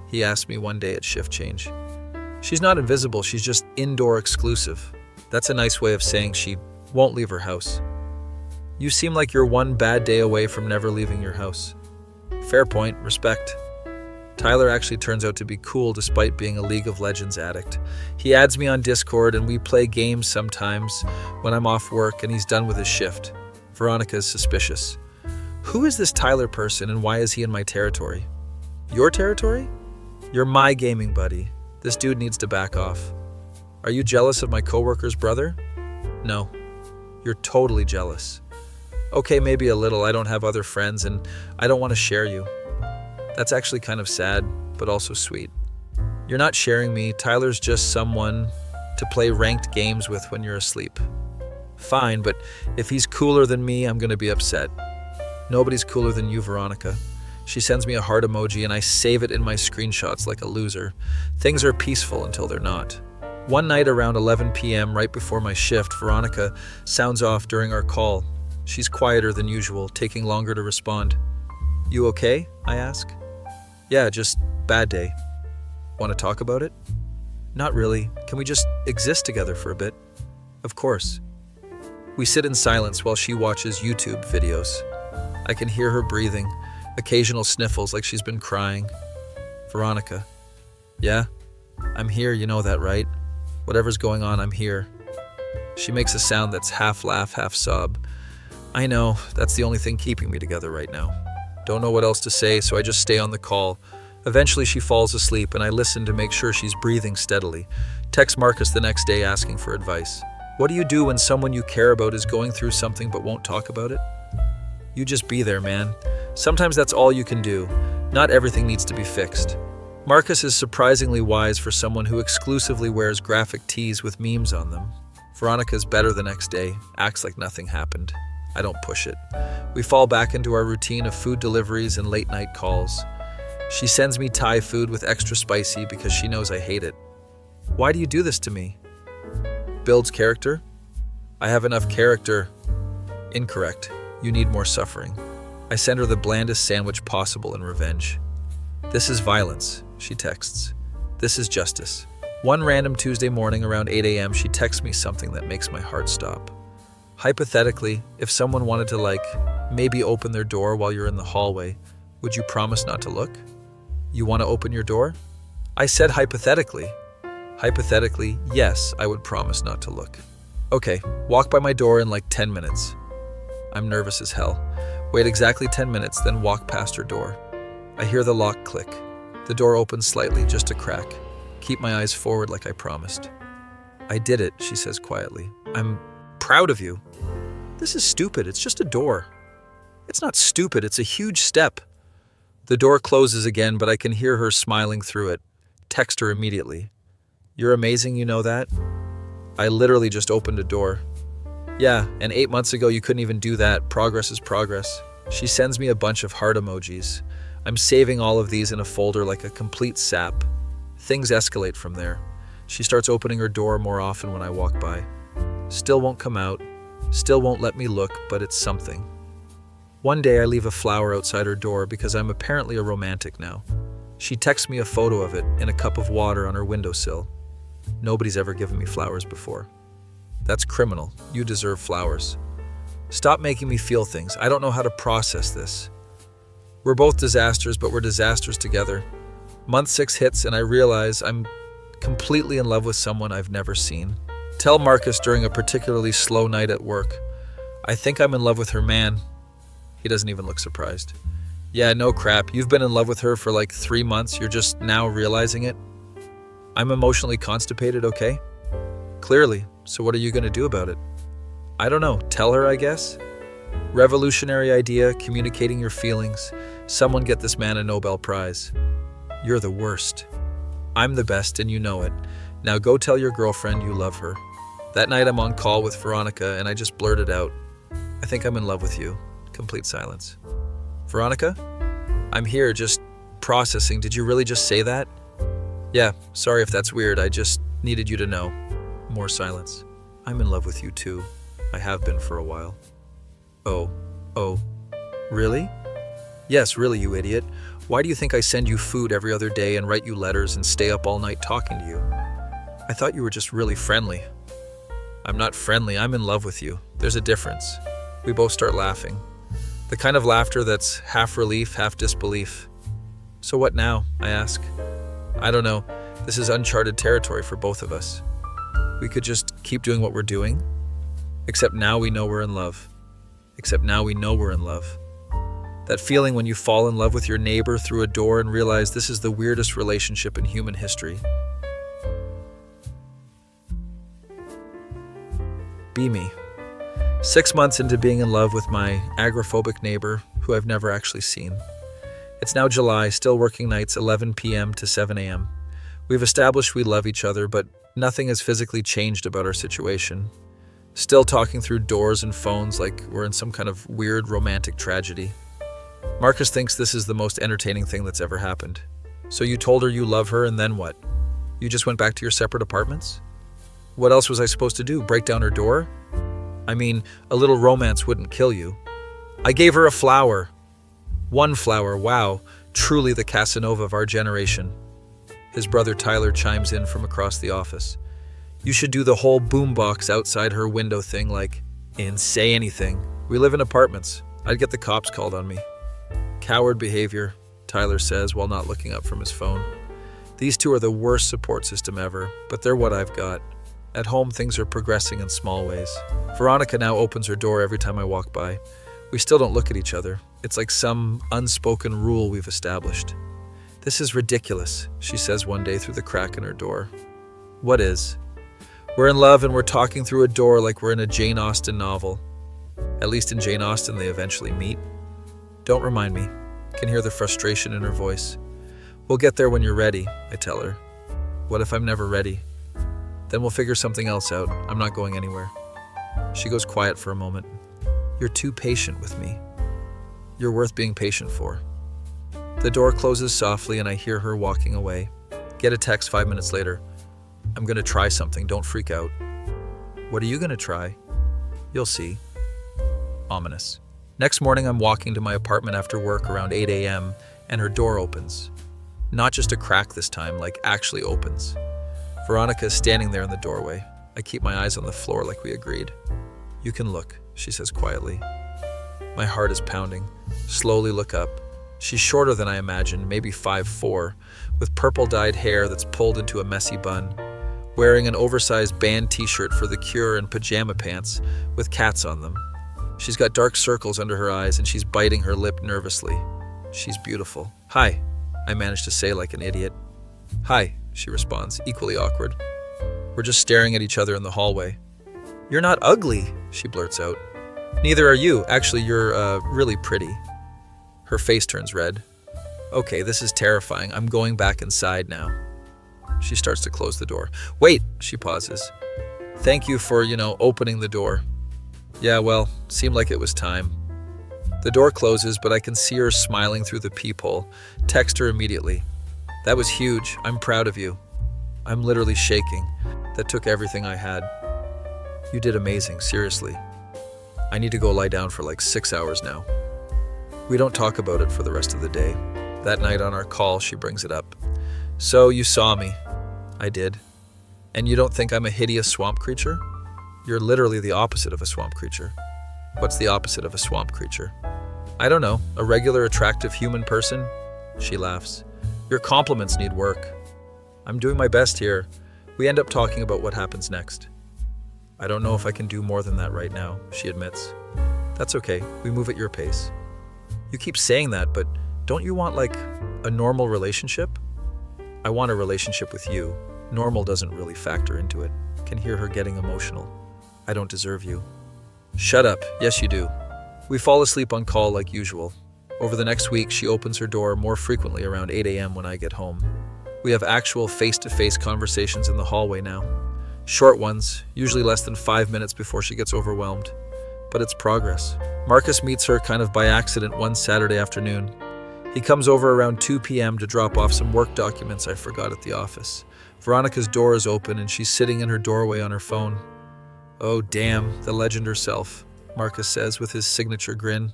He asked me one day at shift change. She's not invisible, she's just indoor exclusive. That's a nice way of saying she won't leave her house. You seem like you're one bad day away from never leaving your house. Fair point, respect. Tyler actually turns out to be cool despite being a League of Legends addict. He adds me on Discord and we play games sometimes when I'm off work and he's done with his shift. Veronica's suspicious. Who is this Tyler person and why is he in my territory? Your territory? You're my gaming buddy. This dude needs to back off. Are you jealous of my coworker's brother? No. You're totally jealous. Okay, maybe a little. I don't have other friends and I don't want to share you. That's actually kind of sad, but also sweet. You're not sharing me. Tyler's just someone to play ranked games with when you're asleep. Fine, but if he's cooler than me, I'm going to be upset. Nobody's cooler than you, Veronica. She sends me a heart emoji and I save it in my screenshots like a loser. Things are peaceful until they're not. One night around 11 p.m., right before my shift, Veronica sounds off during our call. She's quieter than usual, taking longer to respond. You okay? I ask. Yeah, just bad day. Want to talk about it? Not really. Can we just exist together for a bit? Of course. We sit in silence while she watches YouTube videos. I can hear her breathing, occasional sniffles like she's been crying. Veronica. Yeah? I'm here, you know that, right? Whatever's going on, I'm here. She makes a sound that's half laugh, half sob. I know, that's the only thing keeping me together right now. Don't know what else to say, so I just stay on the call. Eventually she falls asleep and I listen to make sure she's breathing steadily. Text Marcus the next day asking for advice. What do you do when someone you care about is going through something but won't talk about it? You just be there, man. Sometimes that's all you can do. Not everything needs to be fixed. Marcus is surprisingly wise for someone who exclusively wears graphic tees with memes on them. Veronica's better the next day, acts like nothing happened. I don't push it. We fall back into our routine of food deliveries and late night calls. She sends me Thai food with extra spicy because she knows I hate it. Why do you do this to me? Builds character? I have enough character. Incorrect. You need more suffering. I send her the blandest sandwich possible in revenge. This is violence, she texts. This is justice. One random Tuesday morning around 8 a.m., she texts me something that makes my heart stop. Hypothetically, if someone wanted to maybe open their door while you're in the hallway, would you promise not to look? You want to open your door? I said hypothetically. Hypothetically, yes, I would promise not to look. Okay, walk by my door in 10 minutes. I'm nervous as hell. Wait exactly 10 minutes, then walk past her door. I hear the lock click. The door opens slightly, just a crack. Keep my eyes forward like I promised. I did it, she says quietly. I'm proud of you. This is stupid. It's just a door. It's not stupid. It's a huge step. The door closes again, but I can hear her smiling through it. Text her immediately. You're amazing, you know that? I literally just opened a door. Yeah, and 8 months ago you couldn't even do that. Progress is progress. She sends me a bunch of heart emojis. I'm saving all of these in a folder like a complete sap. Things escalate from there. She starts opening her door more often when I walk by. Still won't come out. Still won't let me look, but it's something. One day I leave a flower outside her door because I'm apparently a romantic now. She texts me a photo of it in a cup of water on her windowsill. Nobody's ever given me flowers before. That's criminal. You deserve flowers. Stop making me feel things. I don't know how to process this. We're both disasters, but we're disasters together. Month 6 hits and I realize I'm completely in love with someone I've never seen. Tell Marcus during a particularly slow night at work. I think I'm in love with her man. He doesn't even look surprised. Yeah, no crap. You've been in love with her for 3 months. You're just now realizing it. I'm emotionally constipated, okay? Clearly. So what are you going to do about it? I don't know. Tell her, I guess? Revolutionary idea, communicating your feelings. Someone get this man a Nobel Prize. You're the worst. I'm the best and you know it. Now go tell your girlfriend you love her. That night I'm on call with Veronica and I just blurted out, I think I'm in love with you. Complete silence. Veronica? I'm here just processing. Did you really just say that? Yeah, sorry if that's weird. I just needed you to know. More silence. I'm in love with you too. I have been for a while. Oh, really? Yes, really, you idiot. Why do you think I send you food every other day and write you letters and stay up all night talking to you? I thought you were just really friendly. I'm not friendly, I'm in love with you. There's a difference. We both start laughing. The kind of laughter that's half relief, half disbelief. So what now? I ask. I don't know. This is uncharted territory for both of us. We could just keep doing what we're doing. Except now we know we're in love. Except now we know we're in love. That feeling when you fall in love with your neighbor through a door and realize this is the weirdest relationship in human history. Be me. 6 months into being in love with my agoraphobic neighbor, who I've never actually seen. It's now July, still working nights 11 p.m. to 7 a.m. We've established we love each other, but nothing has physically changed about our situation. Still talking through doors and phones like we're in some kind of weird romantic tragedy. Marcus thinks this is the most entertaining thing that's ever happened. So you told her you love her and then what? You just went back to your separate apartments? What else was I supposed to do? Break down her door? I mean, a little romance wouldn't kill you. I gave her a flower. One flower, wow, truly the Casanova of our generation. His brother Tyler chimes in from across the office. You should do the whole boombox outside her window thing like, and say anything. We live in apartments. I'd get the cops called on me. Coward behavior, Tyler says while not looking up from his phone. These two are the worst support system ever, but they're what I've got. At home, things are progressing in small ways. Veronica now opens her door every time I walk by. We still don't look at each other. It's like some unspoken rule we've established. This is ridiculous, she says one day through the crack in her door. What is? We're in love and we're talking through a door like we're in a Jane Austen novel. At least in Jane Austen they eventually meet. Don't remind me. Can hear the frustration in her voice. We'll get there when you're ready, I tell her. What if I'm never ready? Then we'll figure something else out. I'm not going anywhere. She goes quiet for a moment. You're too patient with me. You're worth being patient for. The door closes softly and I hear her walking away. Get a text 5 minutes later. I'm going to try something. Don't freak out. What are you going to try? You'll see. Ominous. Next morning, I'm walking to my apartment after work around 8 a.m. and her door opens. Not just a crack this time, like actually opens. Veronica is standing there in the doorway. I keep my eyes on the floor like we agreed. You can look, she says quietly. My heart is pounding. Slowly look up. She's shorter than I imagined, maybe 5'4", with purple-dyed hair that's pulled into a messy bun, wearing an oversized band t-shirt for The Cure and pajama pants with cats on them. She's got dark circles under her eyes and she's biting her lip nervously. She's beautiful. Hi, I manage to say like an idiot. Hi, she responds, equally awkward. We're just staring at each other in the hallway. You're not ugly, she blurts out. Neither are you. Actually, you're really pretty. Her face turns red. Okay, this is terrifying. I'm going back inside now. She starts to close the door. Wait, she pauses. Thank you for, opening the door. Yeah, well, seemed like it was time. The door closes, but I can see her smiling through the peephole. Text her immediately. That was huge. I'm proud of you. I'm literally shaking. That took everything I had. You did amazing, seriously. I need to go lie down for like 6 hours now. We don't talk about it for the rest of the day. That night on our call, she brings it up. So you saw me. I did. And you don't think I'm a hideous swamp creature? You're literally the opposite of a swamp creature. What's the opposite of a swamp creature? I don't know. A regular, attractive human person? She laughs. Your compliments need work. I'm doing my best here. We end up talking about what happens next. I don't know if I can do more than that right now, she admits. That's okay. We move at your pace. You keep saying that, but don't you want, a normal relationship? I want a relationship with you. Normal doesn't really factor into it. Can hear her getting emotional. I don't deserve you. Shut up. Yes, you do. We fall asleep on call like usual. Over the next week, she opens her door more frequently around 8 a.m. when I get home. We have actual face-to-face conversations in the hallway now. Short ones, usually less than 5 minutes before she gets overwhelmed. But it's progress. Marcus meets her kind of by accident one Saturday afternoon. He comes over around 2 p.m. to drop off some work documents I forgot at the office. Veronica's door is open and she's sitting in her doorway on her phone. "Oh, damn, the legend herself," Marcus says with his signature grin.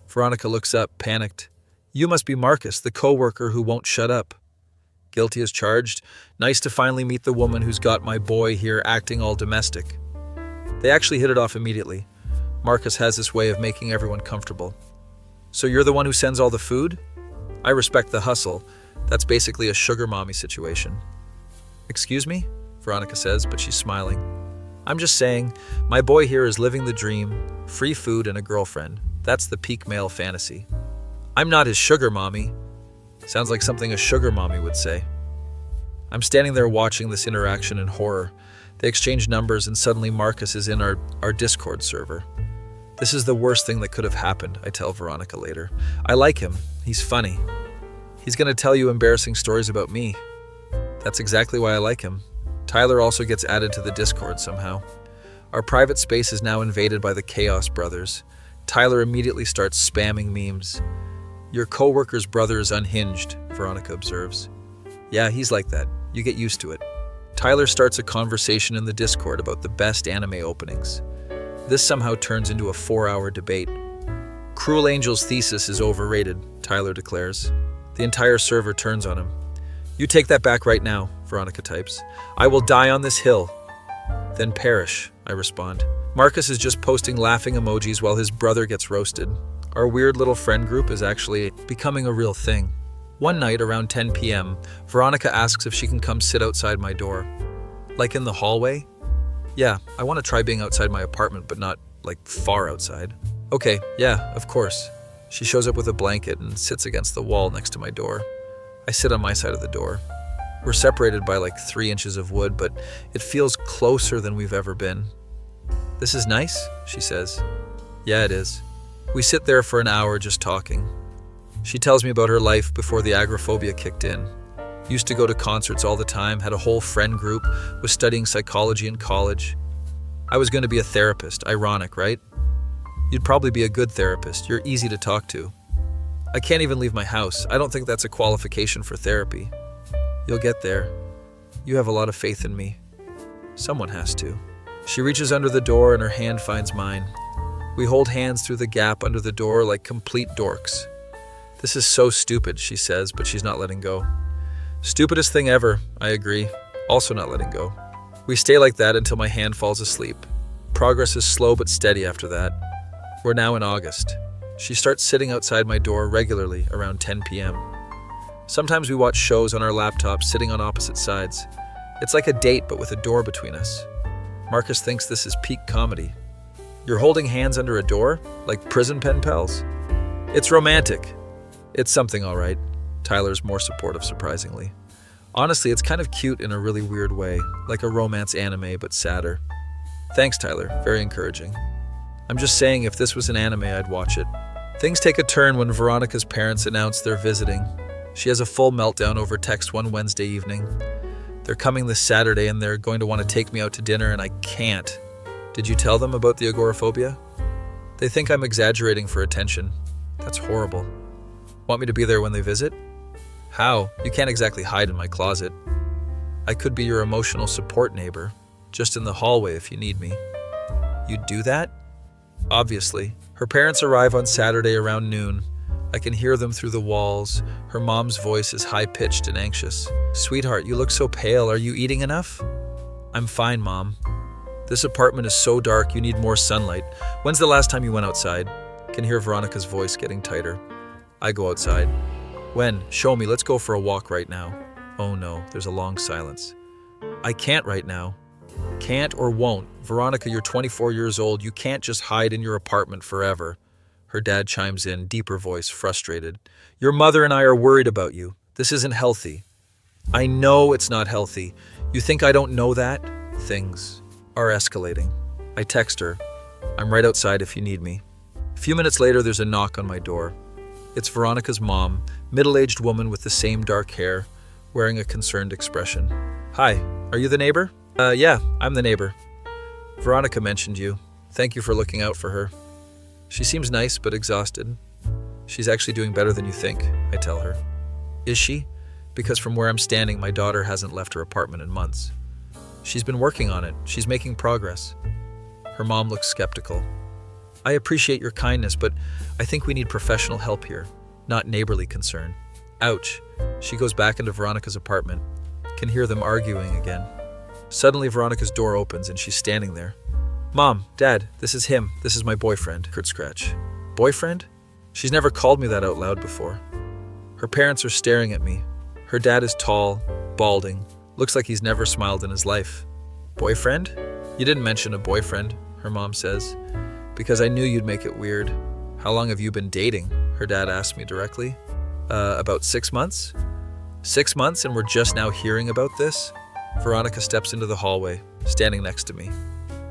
Veronica looks up, panicked. "You must be Marcus, the co-worker who won't shut up." "Guilty as charged. Nice to finally meet the woman who's got my boy here acting all domestic." They actually hit it off immediately. Marcus has this way of making everyone comfortable. "So you're the one who sends all the food?" "I respect the hustle. That's basically a sugar mommy situation." "Excuse me?" Veronica says, but she's smiling. "I'm just saying, my boy here is living the dream, free food and a girlfriend. That's the peak male fantasy." "I'm not his sugar mommy." Sounds like something a sugar mommy would say. I'm standing there watching this interaction in horror. They exchange numbers and suddenly Marcus is in our Discord server. "This is the worst thing that could have happened," I tell Veronica later. "I like him. He's funny. He's going to tell you embarrassing stories about me." "That's exactly why I like him." Tyler also gets added to the Discord somehow. Our private space is now invaded by the Chaos Brothers. Tyler immediately starts spamming memes. "Your co-worker's brother is unhinged," Veronica observes. "Yeah, he's like that. You get used to it." Tyler starts a conversation in the Discord about the best anime openings. This somehow turns into a 4-hour debate. "Cruel Angel's thesis is overrated," Tyler declares. The entire server turns on him. "You take that back right now," Veronica types. "I will die on this hill." "Then perish," I respond. Marcus is just posting laughing emojis while his brother gets roasted. Our weird little friend group is actually becoming a real thing. One night around 10 p.m., Veronica asks if she can come sit outside my door. "Like in the hallway?" "Yeah, I want to try being outside my apartment, but not, like, far outside." "Okay, yeah, of course." She shows up with a blanket and sits against the wall next to my door. I sit on my side of the door. We're separated by like 3 inches of wood, but it feels closer than we've ever been. "This is nice," she says. "Yeah, it is." We sit there for an hour just talking. She tells me about her life before the agoraphobia kicked in. Used to go to concerts all the time, had a whole friend group, was studying psychology in college. I was going to be a therapist. Ironic, right? You'd probably be a good therapist. You're easy to talk to. I can't even leave my house. I don't think that's a qualification for therapy. You'll get there. You have a lot of faith in me. Someone has to. She reaches under the door and her hand finds mine. We hold hands through the gap under the door like complete dorks. "This is so stupid," she says, but she's not letting go. "Stupidest thing ever," I agree, also not letting go. We stay like that until my hand falls asleep. Progress is slow but steady after that. We're now in August. She starts sitting outside my door regularly around 10 p.m. Sometimes we watch shows on our laptops sitting on opposite sides. It's like a date but with a door between us. Marcus thinks this is peak comedy. "You're holding hands under a door? Like prison pen pals?" "It's romantic." "It's something all right." Tyler's more supportive, surprisingly. "Honestly, it's kind of cute in a really weird way, like a romance anime but sadder." "Thanks, Tyler. Very encouraging." I'm just saying if this was an anime, I'd watch it. Things take a turn when Veronica's parents announce they're visiting. She has a full meltdown over text one Wednesday evening. They're coming this Saturday and they're going to want to take me out to dinner and I can't. "Did you tell them about the agoraphobia?" They think I'm exaggerating for attention. That's horrible. "Want me to be there when they visit?" "How? You can't exactly hide in my closet." "I could be your emotional support neighbor, just in the hallway if you need me." "You'd do that?" "Obviously." Her parents arrive on Saturday around noon. I can hear them through the walls. Her mom's voice is high-pitched and anxious. "Sweetheart, you look so pale. Are you eating enough?" "I'm fine, Mom." "This apartment is so dark, you need more sunlight. When's the last time you went outside?" Can hear Veronica's voice getting tighter. I go outside. "When? Show me. Let's go for a walk right now." Oh no, there's a long silence. "I can't right now." "Can't or won't. Veronica, you're 24 years old. You can't just hide in your apartment forever." Her dad chimes in, deeper voice, frustrated. "Your mother and I are worried about you. This isn't healthy." "I know it's not healthy. You think I don't know that?" Things are escalating. I text her. "I'm right outside if you need me." A few minutes later, there's a knock on my door. It's Veronica's mom, middle-aged woman with the same dark hair, wearing a concerned expression. Hi, are you the neighbor? Yeah, I'm the neighbor. Veronica mentioned you. Thank you for looking out for her. She seems nice but exhausted. She's actually doing better than you think, I tell her. Is she? Because from where I'm standing, my daughter hasn't left her apartment in months. She's been working on it. She's making progress. Her mom looks skeptical. I appreciate your kindness, but I think we need professional help here, not neighborly concern. Ouch. She goes back into Veronica's apartment. Can hear them arguing again. Suddenly, Veronica's door opens and she's standing there. Mom, Dad, this is him. This is my boyfriend, Kurt Scratch. Boyfriend? She's never called me that out loud before. Her parents are staring at me. Her dad is tall, balding, looks like he's never smiled in his life. Boyfriend? You didn't mention a boyfriend, her mom says. Because I knew you'd make it weird. How long have you been dating? Her dad asked me directly. About 6 months? 6 months and we're just now hearing about this? Veronica steps into the hallway, standing next to me.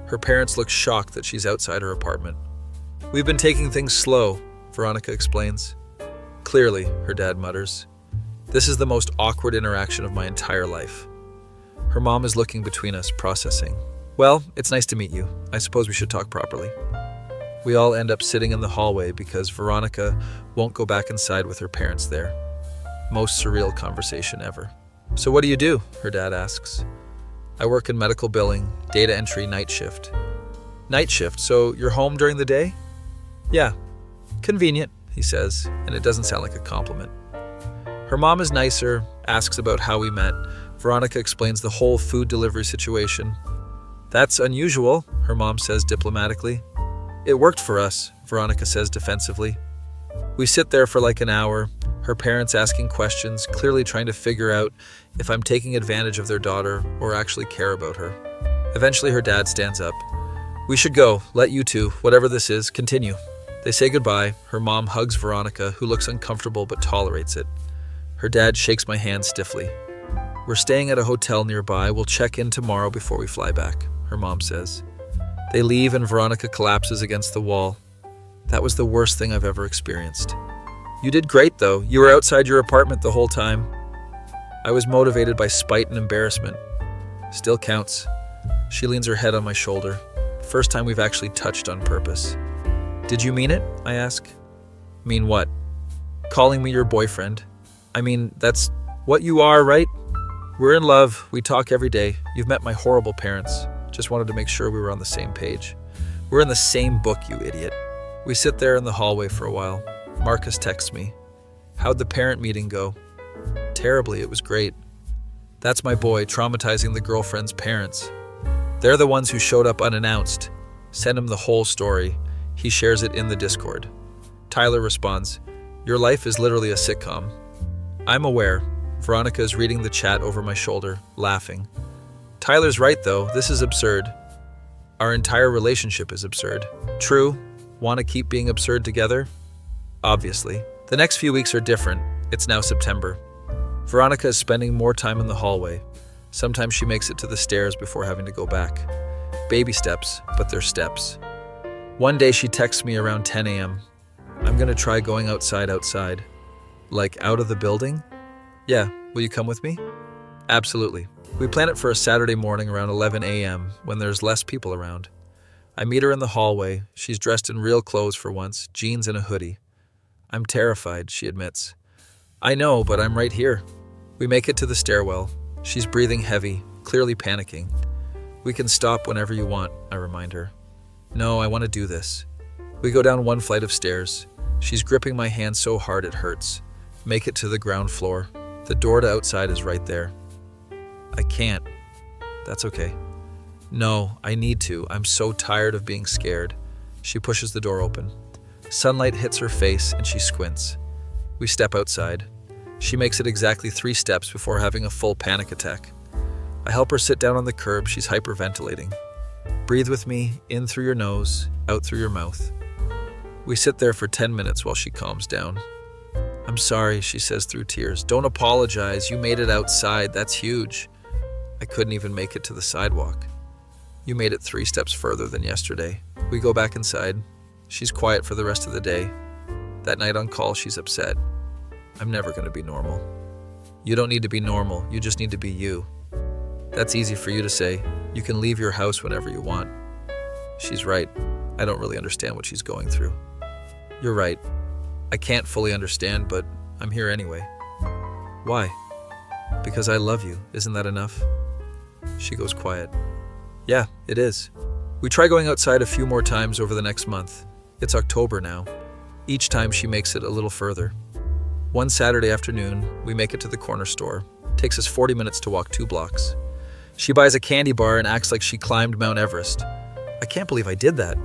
Her parents look shocked that she's outside her apartment. We've been taking things slow, Veronica explains. Clearly, her dad mutters. This is the most awkward interaction of my entire life. Her mom is looking between us, processing. Well, it's nice to meet you. I suppose we should talk properly. We all end up sitting in the hallway because Veronica won't go back inside with her parents there. Most surreal conversation ever. So what do you do? Her dad asks. I work in medical billing, data entry, night shift. Night shift, so you're home during the day? Yeah. Convenient, he says, and it doesn't sound like a compliment. Her mom is nicer, asks about how we met. Veronica explains the whole food delivery situation. That's unusual, her mom says diplomatically. It worked for us, Veronica says defensively. We sit there for like an hour, her parents asking questions, clearly trying to figure out if I'm taking advantage of their daughter or actually care about her. Eventually her dad stands up. We should go, let you two, whatever this is, continue. They say goodbye. Her mom hugs Veronica, who looks uncomfortable but tolerates it. Her dad shakes my hand stiffly. We're staying at a hotel nearby. We'll check in tomorrow before we fly back, her mom says. They leave and Veronica collapses against the wall. That was the worst thing I've ever experienced. You did great, though. You were outside your apartment the whole time. I was motivated by spite and embarrassment. Still counts. She leans her head on my shoulder. First time we've actually touched on purpose. Did you mean it? I ask. Mean what? Calling me your boyfriend. I mean, that's what you are, right? We're in love. We talk every day. You've met my horrible parents. Just wanted to make sure we were on the same page. We're in the same book, you idiot. We sit there in the hallway for a while. Marcus texts me. How'd the parent meeting go? Terribly, it was great. That's my boy traumatizing the girlfriend's parents. They're the ones who showed up unannounced. Send him the whole story. He shares it in the Discord. Tyler responds, Your life is literally a sitcom. I'm aware. Veronica is reading the chat over my shoulder, laughing. Tyler's right, though. This is absurd. Our entire relationship is absurd. True. Want to keep being absurd together? Obviously. The next few weeks are different. It's now September. Veronica is spending more time in the hallway. Sometimes she makes it to the stairs before having to go back. Baby steps, but they're steps. One day she texts me around 10 a.m. I'm going to try going outside. Like out of the building? Yeah, will you come with me? Absolutely. We plan it for a Saturday morning around 11 a.m. when there's less people around. I meet her in the hallway. She's dressed in real clothes for once, jeans and a hoodie. I'm terrified, she admits. I know, but I'm right here. We make it to the stairwell. She's breathing heavy, clearly panicking. We can stop whenever you want, I remind her. No, I want to do this. We go down one flight of stairs. She's gripping my hand so hard it hurts. Make it to the ground floor. The door to outside is right there. I can't. That's okay. No, I need to. I'm so tired of being scared. She pushes the door open. Sunlight hits her face and she squints. We step outside. She makes it exactly 3 steps before having a full panic attack. I help her sit down on the curb. She's hyperventilating. Breathe with me, in through your nose, out through your mouth. We sit there for 10 minutes while she calms down. I'm sorry, she says through tears. Don't apologize. You made it outside. That's huge. I couldn't even make it to the sidewalk. You made it 3 steps further than yesterday. We go back inside. She's quiet for the rest of the day. That night on call, she's upset. I'm never going to be normal. You don't need to be normal, you just need to be you. That's easy for you to say. You can leave your house whenever you want. She's right. I don't really understand what she's going through. You're right. I can't fully understand, but I'm here anyway. Why? Because I love you. Isn't that enough? She goes quiet. Yeah, it is. We try going outside a few more times over the next month. It's October now. Each time she makes it a little further. One Saturday afternoon, we make it to the corner store. Takes us 40 minutes to walk 2 blocks. She buys a candy bar and acts like she climbed Mount Everest. I can't believe I did that.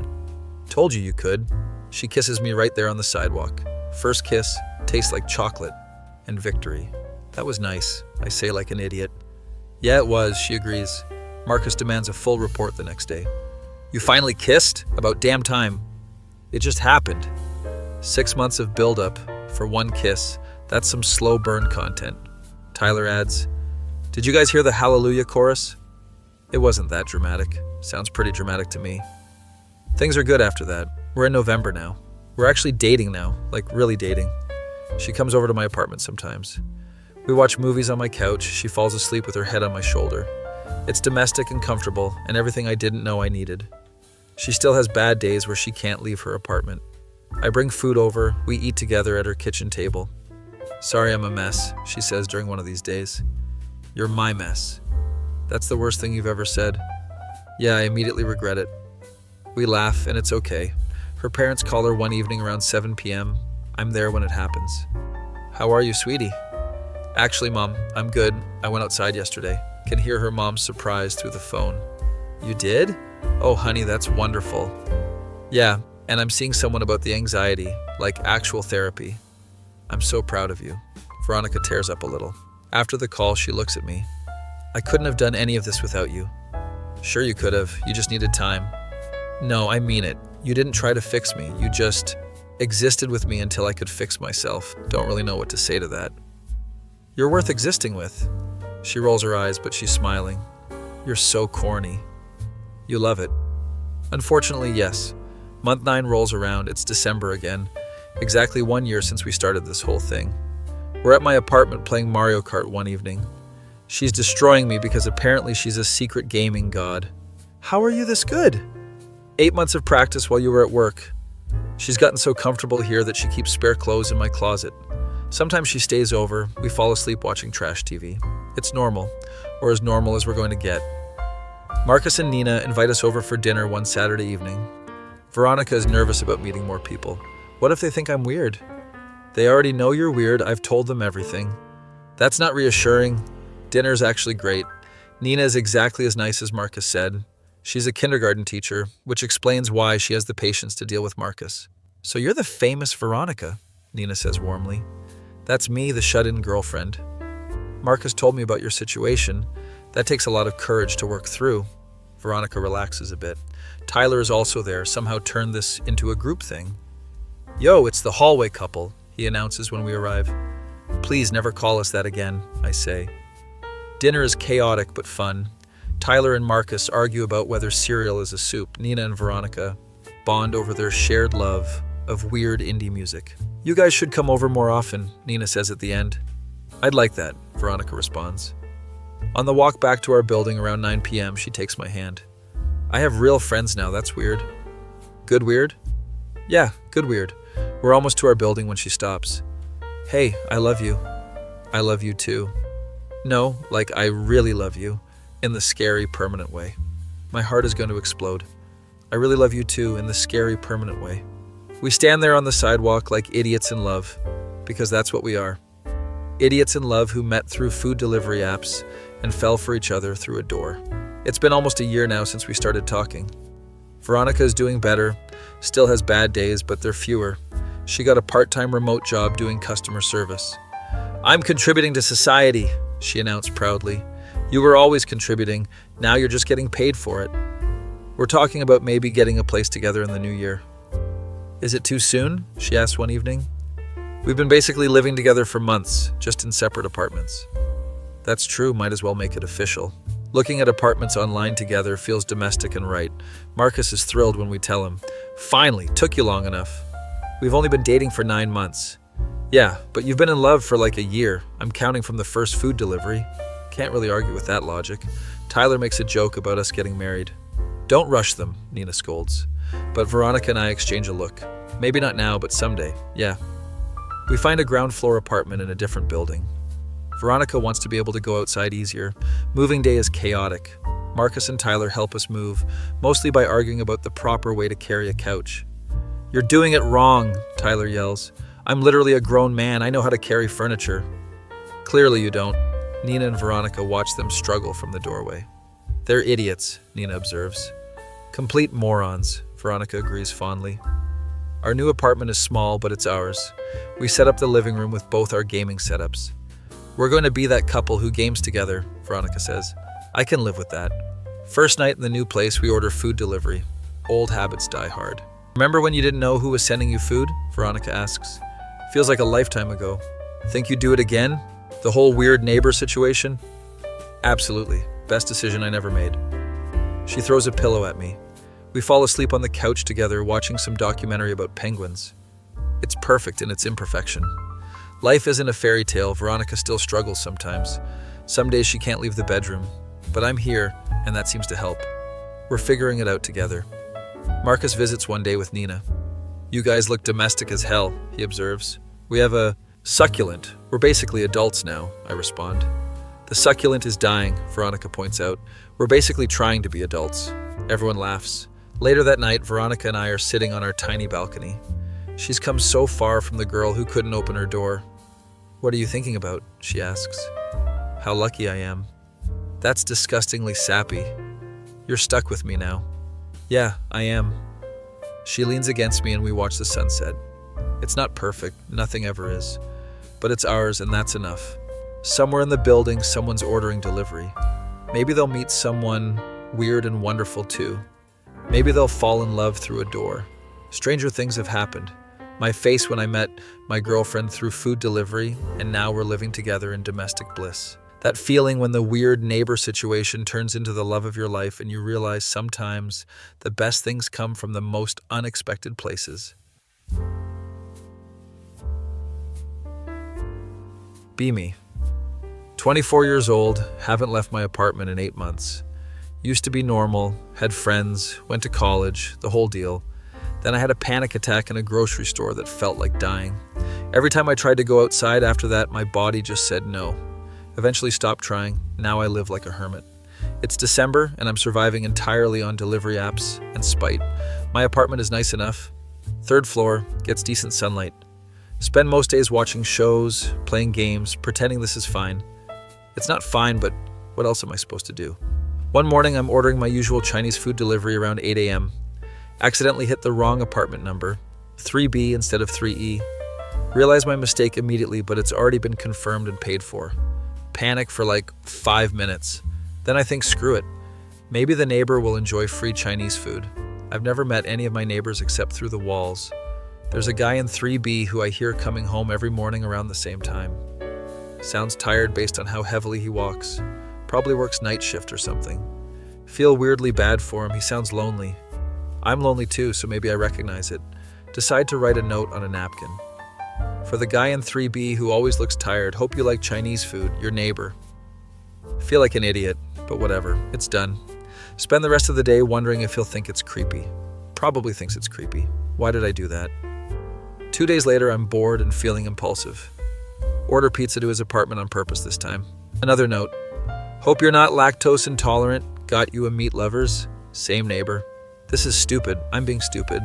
Told you could. She kisses me right there on the sidewalk. First kiss, tastes like chocolate. And victory. That was nice, I say like an idiot. Yeah, it was, she agrees. Marcus demands a full report the next day. You finally kissed? About damn time. It just happened. 6 months of build-up for one kiss. That's some slow burn content. Tyler adds, did you guys hear the Hallelujah chorus? It wasn't that dramatic. Sounds pretty dramatic to me. Things are good after that. We're in November now. We're actually dating now, like really dating. She comes over to my apartment sometimes. We watch movies on my couch. She falls asleep with her head on my shoulder. It's domestic and comfortable, and everything I didn't know I needed. She still has bad days where she can't leave her apartment. I bring food over. We eat together at her kitchen table. Sorry I'm a mess, she says during one of these days. You're my mess. That's the worst thing you've ever said. Yeah, I immediately regret it. We laugh, and it's okay. Her parents call her one evening around 7 p.m. I'm there when it happens. How are you, sweetie? Actually, Mom, I'm good. I went outside yesterday. Can hear her mom's surprise through the phone. You did? Oh, honey, that's wonderful. Yeah, and I'm seeing someone about the anxiety, like actual therapy. I'm so proud of you. Veronica tears up a little. After the call, she looks at me. I couldn't have done any of this without you. Sure you could have. You just needed time. No, I mean it. You didn't try to fix me. You just existed with me until I could fix myself. Don't really know what to say to that. You're worth existing with. She rolls her eyes, but she's smiling. You're so corny. You love it. Unfortunately, yes. Month 9 rolls around. It's December again. Exactly 1 year since we started this whole thing. We're at my apartment playing Mario Kart one evening. She's destroying me because apparently she's a secret gaming god. How are you this good? 8 months of practice while you were at work. She's gotten so comfortable here that she keeps spare clothes in my closet. Sometimes she stays over. We fall asleep watching trash TV. It's normal, or as normal as we're going to get. Marcus and Nina invite us over for dinner one Saturday evening. Veronica is nervous about meeting more people. What if they think I'm weird? They already know you're weird. I've told them everything. That's not reassuring. Dinner's actually great. Nina is exactly as nice as Marcus said. She's a kindergarten teacher, which explains why she has the patience to deal with Marcus. So you're the famous Veronica, Nina says warmly. That's me, the shut-in girlfriend. Marcus told me about your situation. That takes a lot of courage to work through. Veronica relaxes a bit. Tyler is also there, somehow turned this into a group thing. Yo, it's the hallway couple, he announces when we arrive. Please never call us that again, I say. Dinner is chaotic but fun. Tyler and Marcus argue about whether cereal is a soup. Nina and Veronica bond over their shared love of weird indie music. You guys should come over more often, Nina says at the end. I'd like that, Veronica responds. On the walk back to our building around 9 p.m., she takes my hand. I have real friends now, that's weird. Good weird? Yeah, good weird. We're almost to our building when she stops. Hey, I love you. I love you too. No, like I really love you. In the scary, permanent way. My heart is going to explode. I really love you too, in the scary, permanent way. We stand there on the sidewalk like idiots in love, because that's what we are. Idiots in love who met through food delivery apps and fell for each other through a door. It's been almost a year now since we started talking. Veronica is doing better, still has bad days, but they're fewer. She got a part-time remote job doing customer service. I'm contributing to society, she announced proudly. You were always contributing, now you're just getting paid for it. We're talking about maybe getting a place together in the new year. Is it too soon? She asked one evening. We've been basically living together for months, just in separate apartments. That's true, might as well make it official. Looking at apartments online together feels domestic and right. Marcus is thrilled when we tell him, finally, took you long enough. We've only been dating for 9 months. Yeah, but you've been in love for like a year. I'm counting from the first food delivery. Can't really argue with that logic. Tyler makes a joke about us getting married. Don't rush them, Nina scolds. But Veronica and I exchange a look. Maybe not now, but someday. Yeah. We find a ground floor apartment in a different building. Veronica wants to be able to go outside easier. Moving day is chaotic. Marcus and Tyler help us move, mostly by arguing about the proper way to carry a couch. You're doing it wrong, Tyler yells. I'm literally a grown man. I know how to carry furniture. Clearly you don't. Nina and Veronica watch them struggle from the doorway. They're idiots, Nina observes. Complete morons, Veronica agrees fondly. Our new apartment is small, but it's ours. We set up the living room with both our gaming setups. We're going to be that couple who games together, Veronica says. I can live with that. First night in the new place, we order food delivery. Old habits die hard. Remember when you didn't know who was sending you food? Veronica asks. Feels like a lifetime ago. Think you'd do it again? The whole weird neighbor situation? Absolutely. Best decision I never made. She throws a pillow at me. We fall asleep on the couch together, watching some documentary about penguins. It's perfect in its imperfection. Life isn't a fairy tale. Veronica still struggles sometimes. Some days she can't leave the bedroom. But I'm here, and that seems to help. We're figuring it out together. Marcus visits one day with Nina. You guys look domestic as hell, he observes. We have a succulent. We're basically adults now, I respond. The succulent is dying, Veronica points out. We're basically trying to be adults. Everyone laughs. Later that night, Veronica and I are sitting on our tiny balcony. She's come so far from the girl who couldn't open her door. What are you thinking about? She asks. How lucky I am. That's disgustingly sappy. You're stuck with me now. Yeah, I am. She leans against me and we watch the sunset. It's not perfect, nothing ever is. But it's ours and that's enough. Somewhere in the building, someone's ordering delivery. Maybe they'll meet someone weird and wonderful too. Maybe they'll fall in love through a door. Stranger things have happened. My face when I met my girlfriend through food delivery, and now we're living together in domestic bliss. That feeling when the weird neighbor situation turns into the love of your life and you realize sometimes the best things come from the most unexpected places. Be me. 24 years old, haven't left my apartment in 8 months. Used to be normal, had friends, went to college, the whole deal. Then I had a panic attack in a grocery store that felt like dying. Every time I tried to go outside after that, my body just said no. Eventually stopped trying. Now I live like a hermit. It's December and I'm surviving entirely on delivery apps and spite. My apartment is nice enough. 3rd floor, gets decent sunlight. Spend most days watching shows, playing games, pretending this is fine. It's not fine, but what else am I supposed to do? One morning I'm ordering my usual Chinese food delivery around 8 a.m. Accidentally hit the wrong apartment number, 3B instead of 3E. Realize my mistake immediately, but it's already been confirmed and paid for. Panic for like 5 minutes. Then I think, screw it. Maybe the neighbor will enjoy free Chinese food. I've never met any of my neighbors except through the walls. There's a guy in 3B who I hear coming home every morning around the same time. Sounds tired based on how heavily he walks. Probably works night shift or something. Feel weirdly bad for him. He sounds lonely. I'm lonely too, so maybe I recognize it. Decide to write a note on a napkin. For the guy in 3B who always looks tired, hope you like Chinese food, your neighbor. Feel like an idiot, but whatever, it's done. Spend the rest of the day wondering if he'll think it's creepy. Probably thinks it's creepy. Why did I do that? 2 days later, I'm bored and feeling impulsive. Order pizza to his apartment on purpose this time. Another note. Hope you're not lactose intolerant. Got you a meat lovers. Same neighbor. This is stupid. I'm being stupid.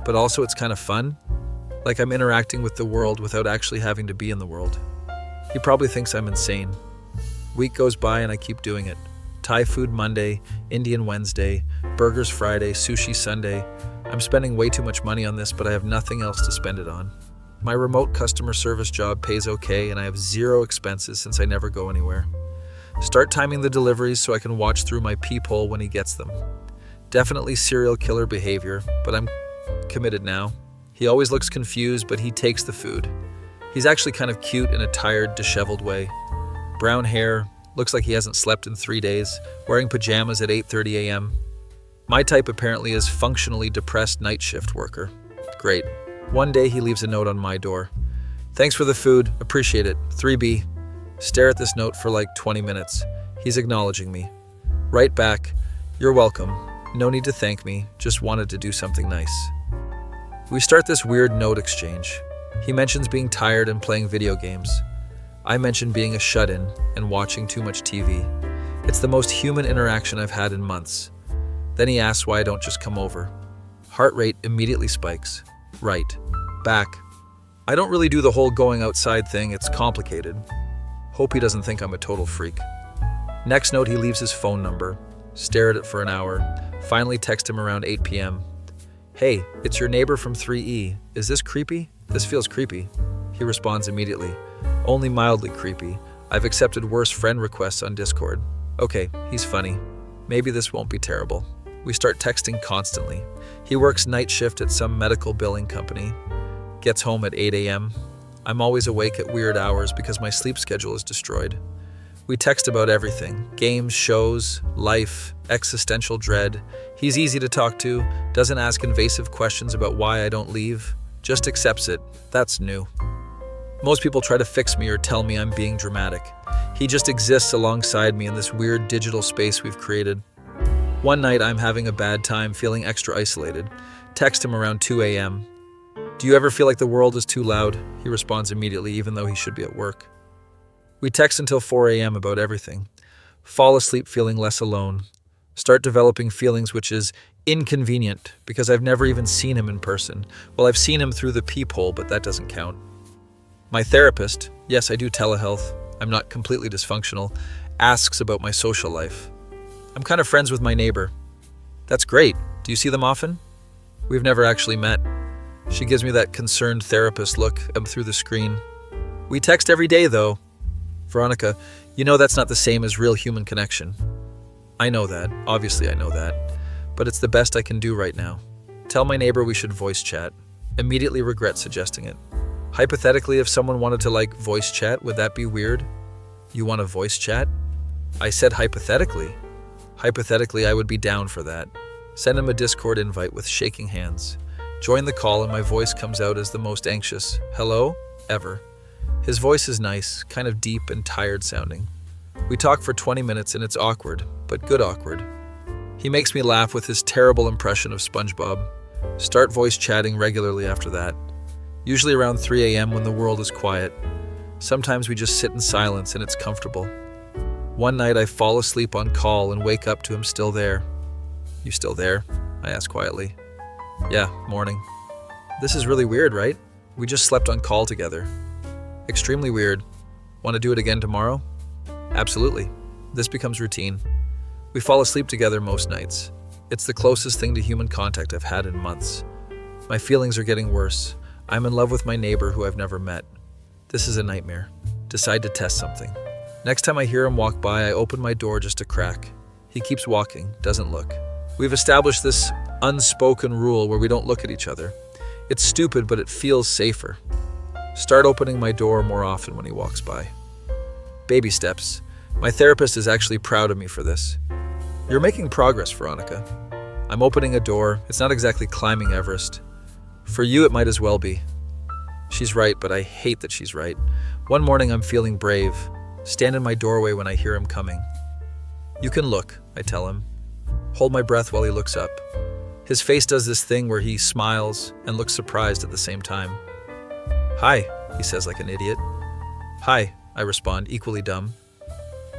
But also it's kind of fun. Like I'm interacting with the world without actually having to be in the world. He probably thinks I'm insane. Week goes by and I keep doing it. Thai food Monday, Indian Wednesday, burgers Friday, sushi Sunday. I'm spending way too much money on this, but I have nothing else to spend it on. My remote customer service job pays okay and I have 0 expenses since I never go anywhere. Start timing the deliveries so I can watch through my peephole when he gets them. Definitely serial killer behavior, but I'm committed now. He always looks confused, but he takes the food. He's actually kind of cute in a tired, disheveled way. Brown hair, looks like he hasn't slept in 3 days, wearing pajamas at 8:30 a.m. My type apparently is functionally depressed night shift worker. Great. One day he leaves a note on my door. Thanks for the food, appreciate it, 3B. Stare at this note for like 20 minutes. He's acknowledging me. Write back, you're welcome. No need to thank me, just wanted to do something nice. We start this weird note exchange. He mentions being tired and playing video games. I mention being a shut-in and watching too much TV. It's the most human interaction I've had in months. Then he asks why I don't just come over. Heart rate immediately spikes. Right. Back. I don't really do the whole going outside thing, it's complicated. Hope he doesn't think I'm a total freak. Next note, he leaves his phone number. Stare at it for an hour. Finally text him around 8 p.m. Hey, it's your neighbor from 3E. Is this creepy? This feels creepy. He responds immediately. Only mildly creepy. I've accepted worse friend requests on Discord. Okay, he's funny. Maybe this won't be terrible. We start texting constantly. He works night shift at some medical billing company. Gets home at 8 a.m. I'm always awake at weird hours because my sleep schedule is destroyed. We text about everything. Games, shows, life, existential dread. He's easy to talk to, doesn't ask invasive questions about why I don't leave, just accepts it. That's new. Most people try to fix me or tell me I'm being dramatic. He just exists alongside me in this weird digital space we've created. One night I'm having a bad time, feeling extra isolated. Text him around 2 a.m. Do you ever feel like the world is too loud? He responds immediately, even though he should be at work. We text until 4 a.m. about everything. Fall asleep feeling less alone. Start developing feelings which is inconvenient because I've never even seen him in person. Well, I've seen him through the peephole, but that doesn't count. My therapist, yes, I do telehealth, I'm not completely dysfunctional, asks about my social life. I'm kind of friends with my neighbor. That's great. Do you see them often? We've never actually met. She gives me that concerned therapist look through the screen. We text every day, though. Veronica, you know that's not the same as real human connection. I know that. Obviously I know that. But it's the best I can do right now. Tell my neighbor we should voice chat. Immediately regret suggesting it. Hypothetically, if someone wanted to voice chat, would that be weird? You want to voice chat? I said hypothetically. Hypothetically, I would be down for that. Send him a Discord invite with shaking hands. Join the call and my voice comes out as the most anxious hello ever. His voice is nice, kind of deep and tired sounding. We talk for 20 minutes and it's awkward, but good awkward. He makes me laugh with his terrible impression of SpongeBob. Start voice chatting regularly after that. Usually around 3 a.m. when the world is quiet. Sometimes we just sit in silence and it's comfortable. One night I fall asleep on call and wake up to him still there. You still there? I ask quietly. Yeah, morning. This is really weird, right? We just slept on call together. Extremely weird. Want to do it again tomorrow? Absolutely. This becomes routine. We fall asleep together most nights. It's the closest thing to human contact I've had in months. My feelings are getting worse. I'm in love with my neighbor who I've never met. This is a nightmare. Decide to test something. Next time I hear him walk by, I open my door just a crack. He keeps walking, doesn't look. We've established this unspoken rule where we don't look at each other. It's stupid, but it feels safer. Start opening my door more often when he walks by. Baby steps. My therapist is actually proud of me for this. You're making progress, Veronica. I'm opening a door. It's not exactly climbing Everest. For you, it might as well be. She's right, but I hate that she's right. One morning, I'm feeling brave. Stand in my doorway when I hear him coming. You can look, I tell him. Hold my breath while he looks up. His face does this thing where he smiles and looks surprised at the same time. Hi, he says like an idiot. Hi, I respond, equally dumb.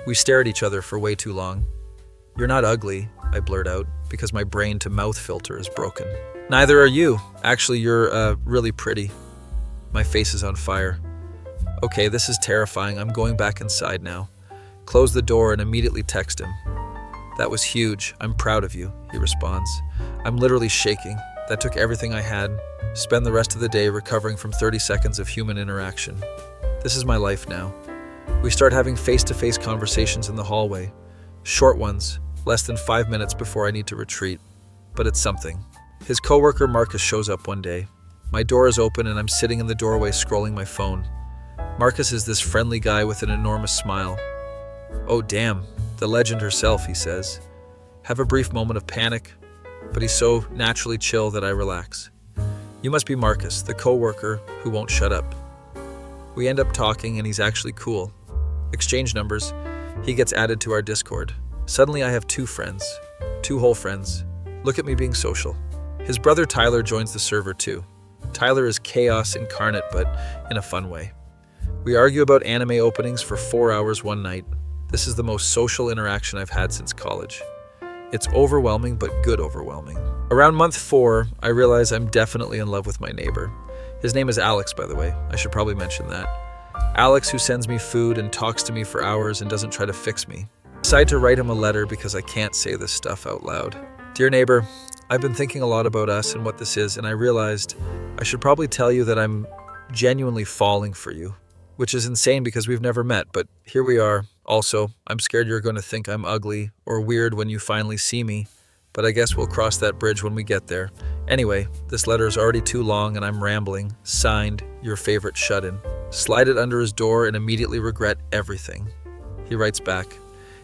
We stare at each other for way too long. You're not ugly, I blurt out, because my brain-to-mouth filter is broken. Neither are you. Actually, you're really pretty. My face is on fire. Okay, this is terrifying. I'm going back inside now. Close the door and immediately text him. That was huge. I'm proud of you, he responds. I'm literally shaking. That took everything I had. Spend the rest of the day recovering from 30 seconds of human interaction. This is my life now. We start having face-to-face conversations in the hallway. Short ones, less than 5 minutes before I need to retreat. But it's something. His coworker Marcus shows up one day. My door is open and I'm sitting in the doorway scrolling my phone. Marcus is this friendly guy with an enormous smile. Oh damn, the legend herself, he says. Have a brief moment of panic, but he's so naturally chill that I relax. You must be Marcus, the coworker who won't shut up. We end up talking and he's actually cool. Exchange numbers. He gets added to our Discord. Suddenly I have 2 friends. 2 whole friends. Look at me being social. His brother Tyler joins the server too. Tyler is chaos incarnate, but in a fun way. We argue about anime openings for 4 hours one night. This is the most social interaction I've had since college. It's overwhelming, but good overwhelming. Around month 4, I realize I'm definitely in love with my neighbor. His name is Alex, by the way. I should probably mention that. Alex, who sends me food and talks to me for hours and doesn't try to fix me. I decide to write him a letter because I can't say this stuff out loud. Dear neighbor, I've been thinking a lot about us and what this is, and I realized I should probably tell you that I'm genuinely falling for you, which is insane because we've never met, but here we are. Also, I'm scared you're going to think I'm ugly or weird when you finally see me, but I guess we'll cross that bridge when we get there. Anyway, this letter is already too long and I'm rambling. Signed, your favorite shut-in. Slide it under his door and immediately regret everything. He writes back.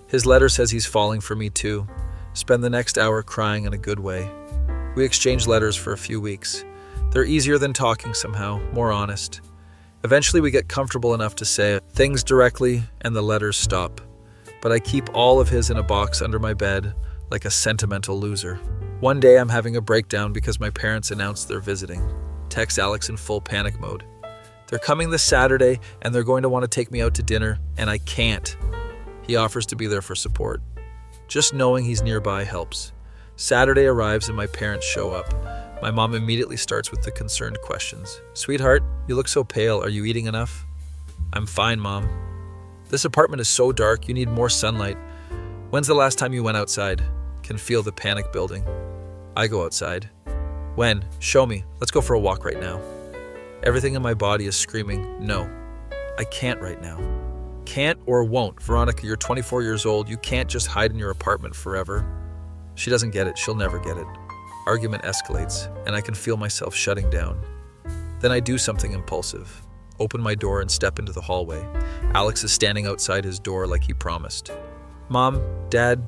His letter says he's falling for me too. Spend the next hour crying in a good way. We exchange letters for a few weeks. They're easier than talking somehow, more honest. Eventually we get comfortable enough to say things directly and the letters stop. But I keep all of his in a box under my bed like a sentimental loser. One day I'm having a breakdown because my parents announced they're visiting. Text Alex in full panic mode. They're coming this Saturday and they're going to want to take me out to dinner and I can't. He offers to be there for support. Just knowing he's nearby helps. Saturday arrives and my parents show up. My mom immediately starts with the concerned questions. Sweetheart, you look so pale. Are you eating enough? I'm fine, Mom. This apartment is so dark, you need more sunlight. When's the last time you went outside? Can feel the panic building. I go outside. When? Show me. Let's go for a walk right now. Everything in my body is screaming, no. I can't right now. Can't or won't. Veronica, you're 24 years old. You can't just hide in your apartment forever. She doesn't get it. She'll never get it. Argument escalates, and I can feel myself shutting down. Then I do something impulsive. Open my door and step into the hallway. Alex is standing outside his door like he promised. Mom, Dad,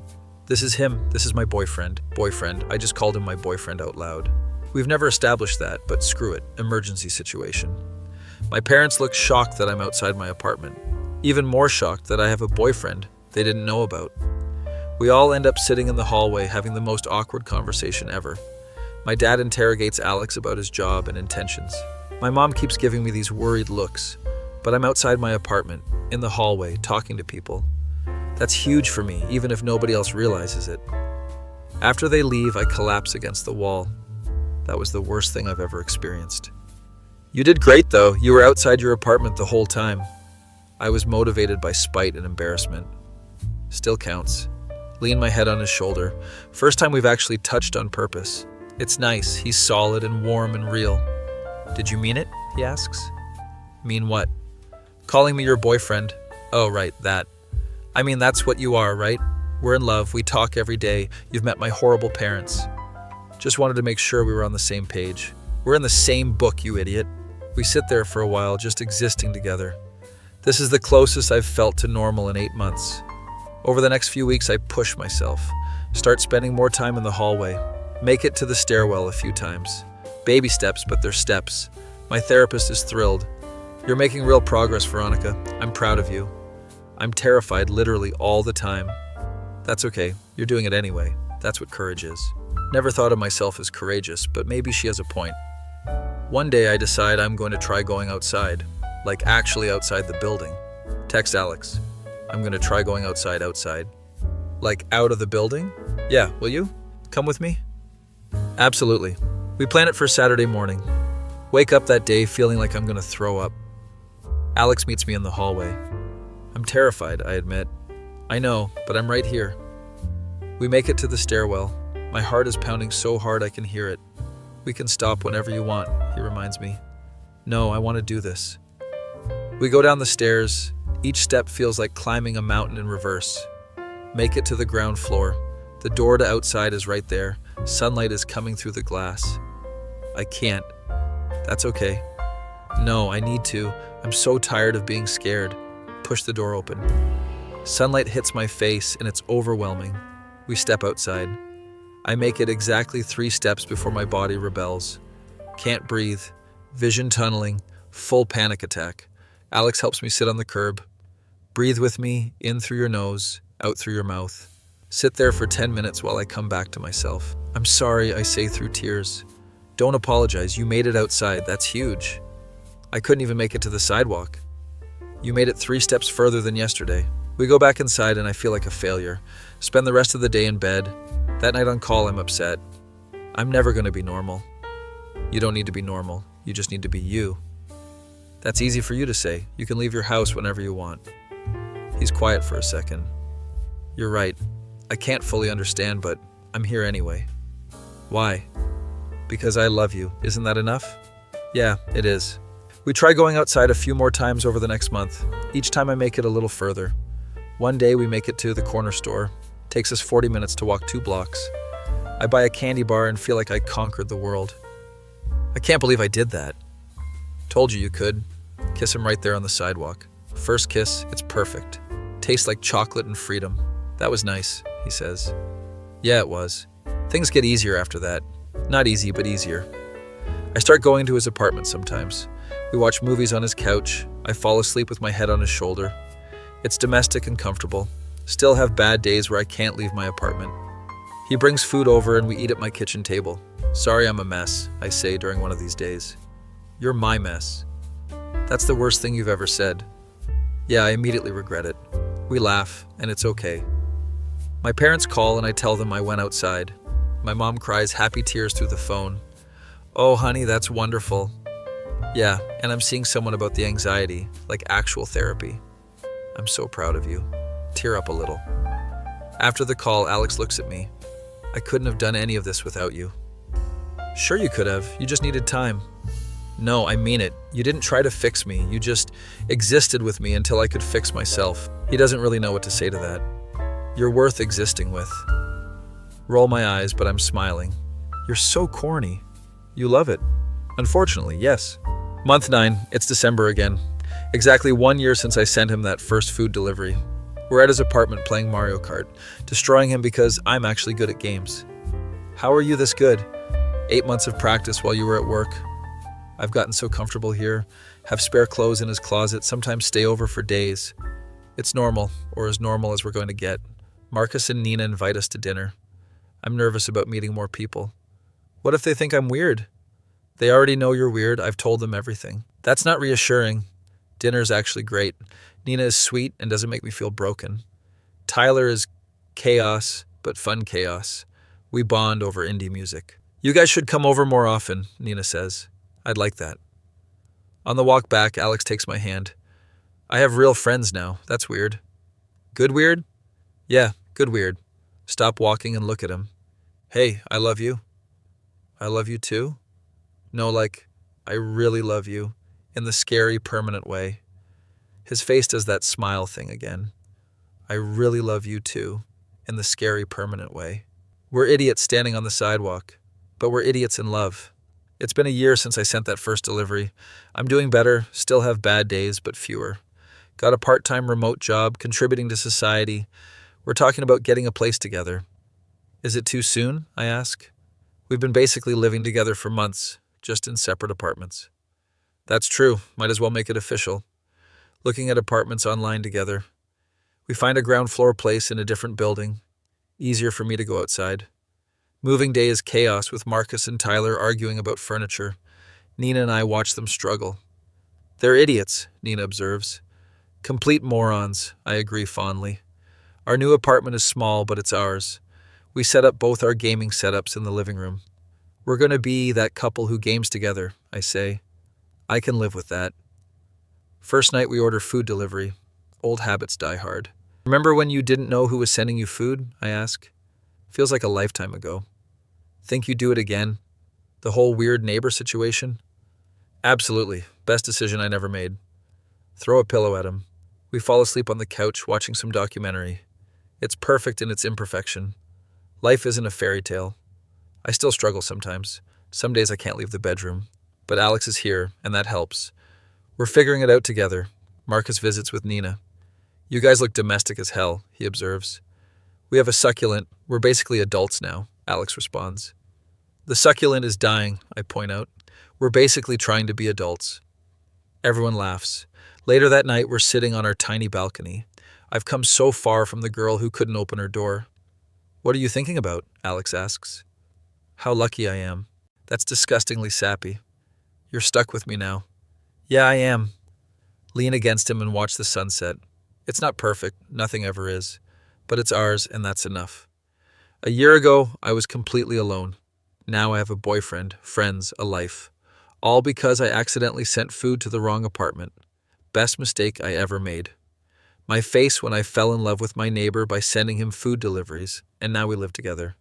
this is him. This is my boyfriend. Boyfriend. I just called him my boyfriend out loud. We've never established that, but screw it. Emergency situation. My parents look shocked that I'm outside my apartment. Even more shocked that I have a boyfriend they didn't know about. We all end up sitting in the hallway having the most awkward conversation ever. My dad interrogates Alex about his job and intentions. My mom keeps giving me these worried looks, but I'm outside my apartment, in the hallway, talking to people. That's huge for me, even if nobody else realizes it. After they leave, I collapse against the wall. That was the worst thing I've ever experienced. You did great, though. You were outside your apartment the whole time. I was motivated by spite and embarrassment. Still counts. Lean my head on his shoulder. First time we've actually touched on purpose. It's nice. He's solid and warm and real. Did you mean it? He asks. Mean what? Calling me your boyfriend. Oh, right, that. I mean, that's what you are, right? We're in love. We talk every day. You've met my horrible parents. Just wanted to make sure we were on the same page. We're in the same book, you idiot. We sit there for a while, just existing together. This is the closest I've felt to normal in 8 months. Over the next few weeks, I push myself. Start spending more time in the hallway. Make it to the stairwell a few times. Baby steps, but they're steps. My therapist is thrilled. You're making real progress, Veronica. I'm proud of you. I'm terrified literally all the time. That's okay. You're doing it anyway. That's what courage is. Never thought of myself as courageous, but maybe she has a point. One day I decide I'm going to try going outside. Like actually outside the building. Text Alex. I'm going to try going outside. Like out of the building? Yeah, will you? Come with me? Absolutely. We plan it for Saturday morning. Wake up that day feeling like I'm going to throw up. Alex meets me in the hallway. I'm terrified, I admit. I know, but I'm right here. We make it to the stairwell. My heart is pounding so hard I can hear it. We can stop whenever you want, he reminds me. No, I want to do this. We go down the stairs. Each step feels like climbing a mountain in reverse. Make it to the ground floor. The door to outside is right there. Sunlight is coming through the glass. I can't. That's okay. No, I need to. I'm so tired of being scared. Push the door open. Sunlight hits my face and it's overwhelming. We step outside. I make it exactly 3 steps before my body rebels. Can't breathe. Vision tunneling. Full panic attack. Alex helps me sit on the curb. Breathe with me, in through your nose, out through your mouth. Sit there for 10 minutes while I come back to myself. I'm sorry, I say through tears. Don't apologize, you made it outside, that's huge. I couldn't even make it to the sidewalk. You made it 3 steps further than yesterday. We go back inside and I feel like a failure. Spend the rest of the day in bed. That night on call, I'm upset. I'm never going to be normal. You don't need to be normal. You just need to be you. That's easy for you to say. You can leave your house whenever you want. He's quiet for a second. You're right. I can't fully understand, but I'm here anyway. Why? Because I love you. Isn't that enough? Yeah, it is. We try going outside a few more times over the next month. Each time I make it a little further. One day we make it to the corner store. Takes us 40 minutes to walk 2 blocks. I buy a candy bar and feel like I conquered the world. I can't believe I did that. Told you could. Kiss him right there on the sidewalk. First kiss, it's perfect. Tastes like chocolate and freedom. That was nice, he says. Yeah, it was. Things get easier after that. Not easy, but easier. I start going to his apartment sometimes. We watch movies on his couch. I fall asleep with my head on his shoulder. It's domestic and comfortable. Still have bad days where I can't leave my apartment. He brings food over and we eat at my kitchen table. Sorry I'm a mess, I say during one of these days. You're my mess. That's the worst thing you've ever said. Yeah, I immediately regret it. We laugh, and it's okay. My parents call and I tell them I went outside. My mom cries happy tears through the phone. Oh, honey, that's wonderful. Yeah, and I'm seeing someone about the anxiety, like actual therapy. I'm so proud of you. Tear up a little. After the call, Alex looks at me. I couldn't have done any of this without you. Sure you could have. You just needed time. No, I mean it. You didn't try to fix me. You just existed with me until I could fix myself. He doesn't really know what to say to that. You're worth existing with. Roll my eyes, but I'm smiling. You're so corny. You love it. Unfortunately, yes. Month 9, it's December again. Exactly 1 year since I sent him that first food delivery. We're at his apartment playing Mario Kart, destroying him because I'm actually good at games. How are you this good? 8 months of practice while you were at work. I've gotten so comfortable here, have spare clothes in his closet, sometimes stay over for days. It's normal, or as normal as we're going to get. Marcus and Nina invite us to dinner. I'm nervous about meeting more people. What if they think I'm weird? They already know you're weird. I've told them everything. That's not reassuring. Dinner's actually great. Nina is sweet and doesn't make me feel broken. Tyler is chaos, but fun chaos. We bond over indie music. You guys should come over more often, Nina says. I'd like that. On the walk back, Alex takes my hand. I have real friends now. That's weird. Good weird? Yeah, good weird. Stop walking and look at him. Hey, I love you. I love you too? No, like, I really love you. In the scary, permanent way. His face does that smile thing again. I really love you too. In the scary, permanent way. We're idiots standing on the sidewalk. But we're idiots in love. It's been a year since I sent that first delivery. I'm doing better, still have bad days, but fewer. Got a part-time remote job, contributing to society. We're talking about getting a place together. Is it too soon? I ask. We've been basically living together for months, just in separate apartments. That's true, might as well make it official. Looking at apartments online together. We find a ground floor place in a different building. Easier for me to go outside. Moving day is chaos with Marcus and Tyler arguing about furniture. Nina and I watch them struggle. They're idiots, Nina observes. Complete morons, I agree fondly. Our new apartment is small, but it's ours. We set up both our gaming setups in the living room. We're going to be that couple who games together, I say. I can live with that. First night we order food delivery. Old habits die hard. Remember when you didn't know who was sending you food? I ask. Feels like a lifetime ago. Think you'd do it again? The whole weird neighbor situation? Absolutely. Best decision I never made. Throw a pillow at him. We fall asleep on the couch watching some documentary. It's perfect in its imperfection. Life isn't a fairy tale. I still struggle sometimes. Some days I can't leave the bedroom. But Alex is here, and that helps. We're figuring it out together. Marcus visits with Nina. You guys look domestic as hell, he observes. We have a succulent. We're basically adults now, Alex responds. The succulent is dying, I point out. We're basically trying to be adults. Everyone laughs. Later that night, we're sitting on our tiny balcony. I've come so far from the girl who couldn't open her door. What are you thinking about? Alex asks. How lucky I am. That's disgustingly sappy. You're stuck with me now. Yeah, I am. Lean against him and watch the sunset. It's not perfect, nothing ever is. But it's ours, and that's enough. A year ago, I was completely alone. Now I have a boyfriend, friends, a life. All because I accidentally sent food to the wrong apartment. Best mistake I ever made. My face when I fell in love with my neighbor by sending him food deliveries, and now we live together.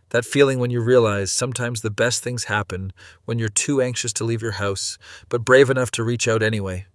That feeling when you realize sometimes the best things happen when you're too anxious to leave your house, but brave enough to reach out anyway.